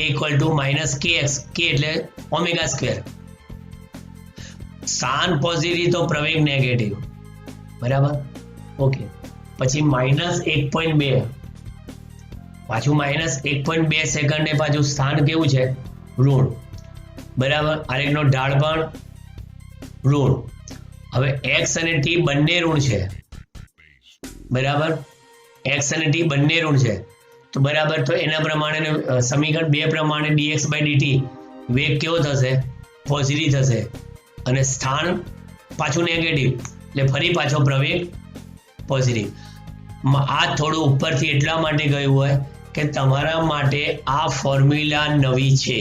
a = -kx, k એટલે ω², સ્થાન પોઝિટિવ તો પ્રવેગ નેગેટિવ, બરાબર, ઓકે. પછી -1.2, પાછું -1.2 સેકન્ડે પાછું સ્થાન કેવું છે? ઋણ, બરાબર, આલેખનો ઢાળ પણ ઋણ. હવે x અને t બંને ઋણ છે, બરાબર, x અને t બંને ઋણ છે, તો બરાબર, તો એના પ્રમાણે સમીકરણ 2 પ્રમાણે dx/dt વેગ કેવો થશે? પોઝિટિવ થશે, અને સ્થાન પાછું નેગેટિવ, એટલે ફરી પાછો પ્રવેગ પોઝિટિવ. આ થોડું ઉપરથી એટલા માટે ગયું હોય કે તમારા માટે આ ફોર્મ્યુલા નવી છે,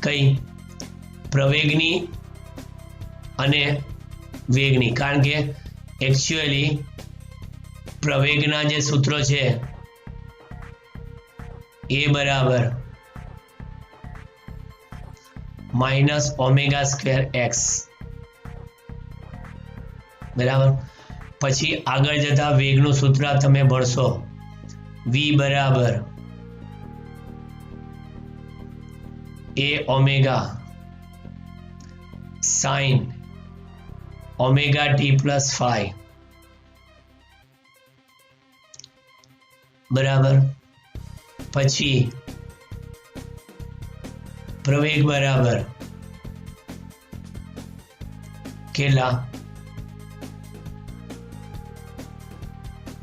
કઈ? પ્રવેગની અને વેગની, કારણ કે એકચ્યુઅલી પ્રવેગના જે સૂત્રો છે એ બરાબર -ω²x, બરાબર. પછી આગળ જતા વેગનું સૂત્ર તમે ભણશો, v બરાબર a sin ωt+ϕ, બરાબર. પછી પ્રવેગ બરાબર કેટલા?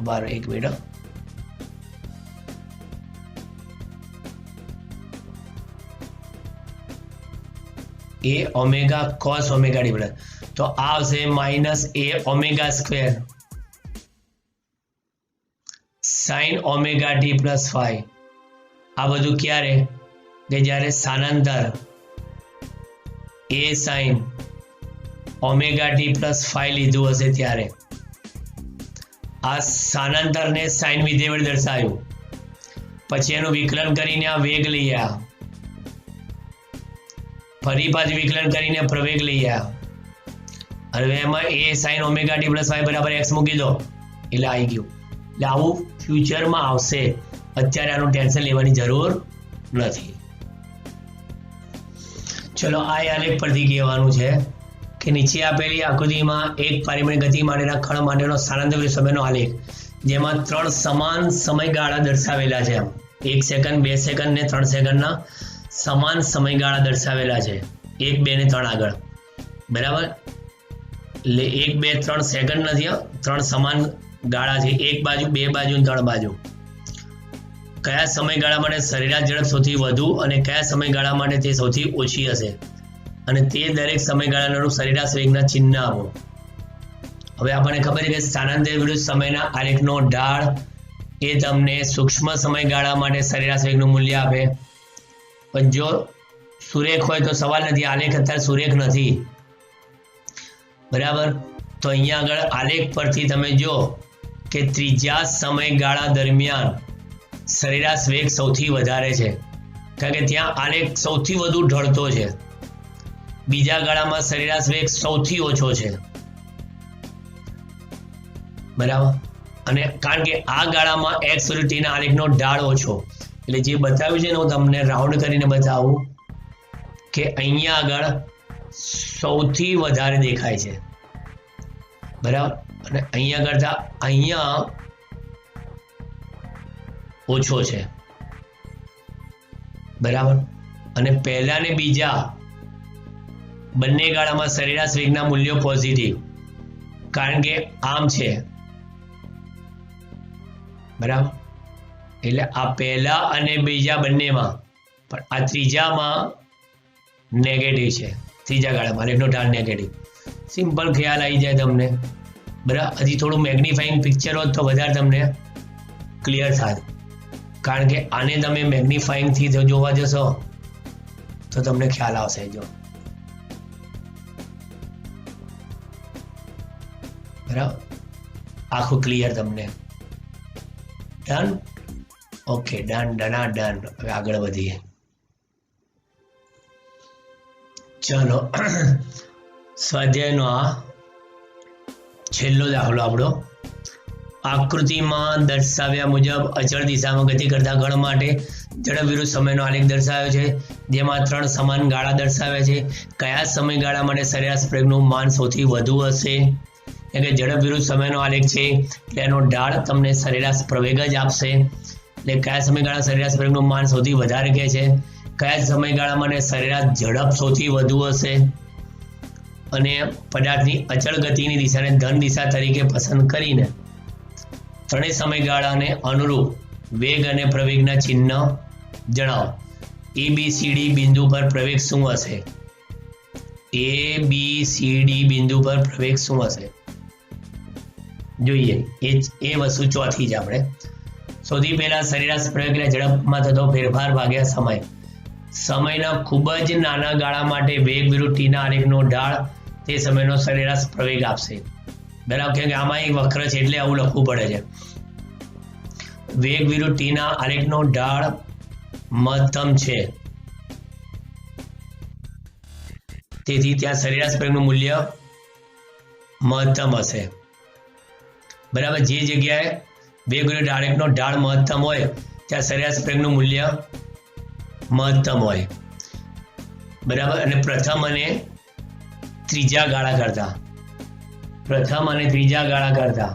1 minute, a omega cos omega d plus, તો આ આવશે minus a omega square sine omega t plus 5. આ બધું ક્યારે? કે જ્યારે સ્થાનાંતર a sine omega t plus 5 લીધું હશે ત્યારે. આ સ્થાનાંતરને સાઇન વિધેય વડે દર્શાવ્યું, પછી એનું વિકલન કરીને આ વેગ લઈ આવ્યા, ફરી પાછું વિકલન કરીને પ્રવેગ લઈ આવ્યા, હવે એમાં એ સાઇન ઓમેગા ટી પ્લસ 5 બરાબર x મૂકી દો એટલે આવી ગયું. એટલે આવું ફ્યુચરમાં આવશે, અત્યારે આનું ટેન્શન લેવાની જરૂર નથી. ચલો આ આલેખ પરથી કહેવાનું છે કે નીચે આપેલી આકૃતિમાં એક પરિમાણીય ગતિ માટેના કણ માટેનો સ્થાનાંતર સમયનો આલેખ, જેમાં 3 સમાન સમયગાળા દર્શાવેલા છે. 1 સેકન્ડ, 2 સેકન્ડ ને 3 સેકન્ડના સમાન સમયગાળા દર્શાવેલા છે, 1, 2 ને 3 આગળ. બરાબર? એટલે 1, 2, 3 સેકન્ડ નથી, 3 સમાન ગાળા છે, એક બાજુ, 2 બાજુ અને 3 બાજુ. કયા સમયગાળા માટે સરેરાશ ઝડપ સૌથી વધુ અને કયા સમયગાળા માટે તે સૌથી ઓછી હશે, અને તે દરેક સમયગાળાના અનુરૂપ સરેરાશ વેગના ચિહ્ન આપો. હવે આપણને ખબર છે કે સ્થાનાંતર વિરુદ્ધ સમયના આલેખનો ઢાળ એ તમને સૂક્ષ્મ સમયગાળા માટે સરેરાશ વેગનું મૂલ્ય આપે. પણ જો સુરેખ હોય તો સવાલ નથી, આલેખ અત્યારે સુરેખ નથી. બરાબર? તો અહીંયા આગળ આલેખ પરથી તમે જો કે ત્રીજા સમયગાળા દરમિયાન સરેરાશ વેગ સૌથી વધારે છે, કારણ કે ત્યાં આલેખ સૌથી વધુ ઢળતો છે. બીજા ગાળામાં સરેરાશ વેગ સૌથી ઓછો છે. બરાબર? અને કારણ કે આ ગાળામાં x વિરુદ્ધ t ના આલેખનો ઢાળ ઓછો, એટલે જે બતાવ્યું છે ને હું તમને રાઉન્ડ કરીને બતાવું કે અહીંયા આગળ સૌથી વધારે દેખાય છે. બરાબર? અને અહીંયા કરતા અહીંયા ઓછો છે. બરાબર? અને પહેલા ને બીજા બંને ગાળામાં સરેરાશ વેગના મૂલ્યો પોઝિટિવ, કારણ કે આમ છે. બરાબર? એટલે આ પહેલા અને બીજા બંનેમાં, પણ આ ત્રીજામાં નેગેટિવ છે. ત્રીજા ગાળામાં આલેખનો ઢાળ નેગેટિવ. સિમ્પલ ખ્યાલ આવી જાય તમને. બરાબર? હજી થોડું મેગ્નિફાઈંગ પિક્ચર હોત તો વધારે તમને ક્લિયર થાય, કારણ કે આને તમે મેગ્નિફાઈંગથી જોવા જશો તો તમને ખ્યાલ આવશે. જો બરાબર, આખું ક્લિયર તમને. ડન? ઓકે, ડન ડના ડન. હવે આગળ વધીએ. ચલો સ્વાધ્યાયનો આ છેલ્લો દાખલો આપણો. આકૃતિમાં દર્શાવ્યા મુજબ અચળ દિશામાં ગતિ કરતા કણ માટે ઝડપ વિરુદ્ધ સમયનો આલેખ દર્શાવ્યો છે, જેમાં 3 સમાન ગાળા દર્શાવ્યા છે. કયા સમયગાળા માટે સરેરાશ પ્રવેગનું માન સૌથી વધુ હશે? એટલે કે ઝડપ વિરુદ્ધ સમયનો આલેખ છે એટલે એનો ઢાળ તમને સરેરાશ પ્રવેગ જ આપશે. એટલે કયા સમયગાળા સરેરાશ પ્રવેગનું માન સૌથી વધારે કહે છે, કયા સમયગાળા માટે સરેરાશ ઝડપ સૌથી વધુ હશે, અને પદાર્થની અચળ ગતિની દિશાને ધન દિશા તરીકે પસંદ કરીને ત્રણેય સમયગાળાને અનુરૂપ વેગ અને પ્રવેગના ચિહ્ન જણાવો. ABCD બિંદુ પર પ્રવેગ શું હશે? ABCD બિંદુ પર પ્રવેગ શું હશે? જોઈએ એ વસ્તુ ચોથી જ આપણે. સૌથી પહેલા સરેરાશ પ્રવેગ એટલે ઝડપમાં થતો ફેરફાર ભાગ્યા સમય. સમયના ખૂબ જ નાના ગાળા માટે વેગ વિરુદ્ધ ટીના આલેખનો ઢાળ તે સમયનો સરેરાશ પ્રવેગ આપશે. બરાબર? કેમ કે આમાં એક વક્ર છે એટલે આવું લખવું પડે છે. વેગ વિરુદ્ધ ટીના આલેખનો ઢાળ મહત્તમ છે, તેથી ત્યાં સરેરાશ પ્રવેગનું મૂલ્ય મહત્તમ હશે. બરાબર? જે જગ્યાએ વેગ વિરુદ્ધ આલેખનો ઢાળ મહત્તમ હોય ત્યાં સરેરાશ પ્રવેગનું મૂલ્ય મહત્તમ હોય. બરાબર? અને પ્રથમ અને ત્રીજા ગાળા કરતા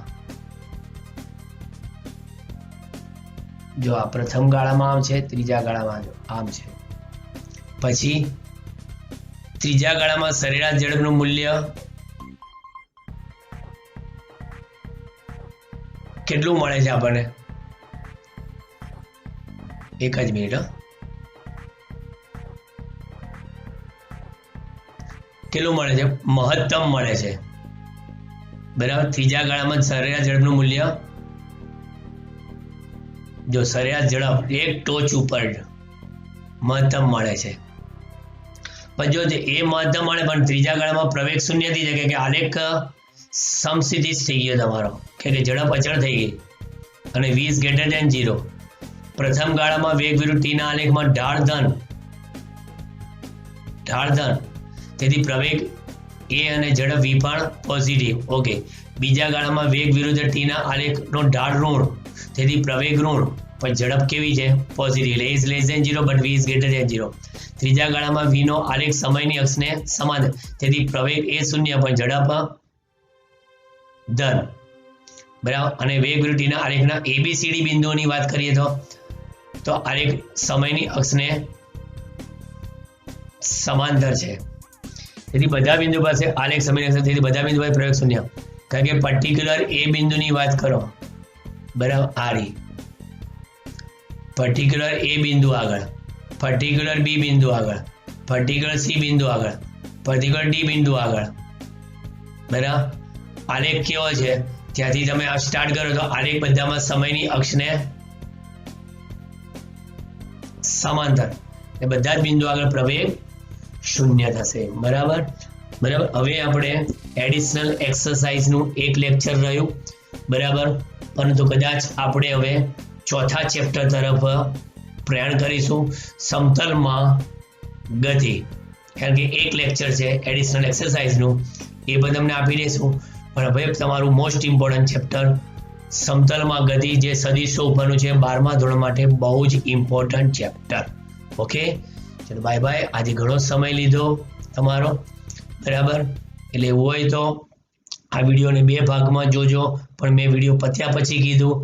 જો આ પ્રથમ ગાળામાં આમ છે, ત્રીજા ગાળામાં આમ છે, પછી ત્રીજા ગાળામાં સરેરાશ ઝડપનું મૂલ્ય કેટલું મળે છે આપણને? એક જ મિનિટ. કેટલું મળે છે? મહત્તમ મળે છે, બરાબર. ત્રીજા ગાળામાં સરેરાશ ઝડપનું મૂલ્ય, જો સરેરાશ ઝડપ એક ટોચ ઉપર મહત્તમ મળે છે, પણ જો એ મહત્તમ મળે પણ ત્રીજા ગાળામાં પ્રવેગ શૂન્ય થઈ જાય કે આલેખ સમસ્થિતિ થઈ ગયો તમારો, કે ઝડપ અચળ થઈ ગઈ અને v is greater than 0. પ્રથમ ગાળામાં વેગ વિરુદ્ધ t ના આલેખમાં ઢાળ ધન, તેથી પ્રવેગ a અને ઝડપ v પણ પોઝિટિવ. ઓકે. બીજા ગાળામાં વેગ વિરુદ્ધ t ના આલેખનો ઢાળ ઋણ, તેથી પ્રવેગ ઋણ પણ ઝડપ કેવી છે? પોઝિટિવ. એટલે a is less than 0 but v is greater than 0. ત્રીજા ગાળામાં v નો આલેખ સમયની અક્ષને સમાન, તેથી પ્રવેગ a શૂન્ય પણ ઝડપ ધન, બરાબર. અને વેગ વિરુદ્ધ t ના આલેખના ABCD બિંદુઓની વાત કરીએ તો આલેખ સમયની અક્ષને સમાંતર છે, તેથી બધા બિંદુ પાસે આલેખ સમયની અક્ષ, તેથી બધા બિંદુ પાસે પ્રવેગ શૂન્ય. કારણ કે પર્ટિક્યુલર એ બિંદુની વાત કરો, બરાબર, આ રહી પર્ટિક્યુલર એ બિંદુ આગળ, પર્ટિક્યુલર બી બિંદુ આગળ, પર્ટિક્યુલર સી બિંદુ આગળ, પર્ટિક્યુલર ડી બિંદુ આગળ, બરાબર. આલેખ કેવો છે? ત્યાંથી તમે આ સ્ટાર્ટ કરો તો આલેખ બધામાં સમયની અક્ષને સમાંતર, એ બધા જ બિંદુ આગળ પ્રવેગ શૂન્ય થશે, બરાબર. હવે આપણે એડિશનલ એક્સરસાઇઝનું એક લેક્ચર રહ્યું, બરાબર. પરંતુ કદાચ આપણે હવે ચોથા ચેપ્ટર તરફ પ્રયાણ કરીશું, સમતલમાં ગતિ. કારણ કે એક લેક્ચર છે એડિશનલ એક્સરસાઇઝનું, એ પણ તમને આપી દઈશું. પણ હવે તમારું મોસ્ટ ઇમ્પોર્ટન્ટ ચેપ્ટર સમતલમાં ગતિ, જે સદિશો ઉપરનું છે 12મા ધોરણ માટે બહુ જ ઇમ્પોર્ટન્ટ ચેપ્ટર. ઓકે, ચલો બાય બાય. આજે ઘણો સમય લીધો તમારો, બરાબર. એટલે એવું હોય તો આ વિડીયોને 2 ભાગમાં જોજો, પણ મેં વિડીયો પત્યા પછી કીધું.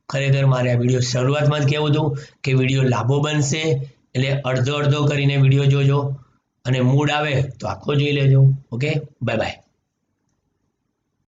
ખરેખર મારે આ વિડીયો શરૂઆતમાં જ કહેવું હતું કે વિડીયો લાંબો બનશે, એટલે અડધો કરીને વિડીયો જોજો, અને મૂડ આવે તો આખો જોઈ લેજો. Okay, bye bye.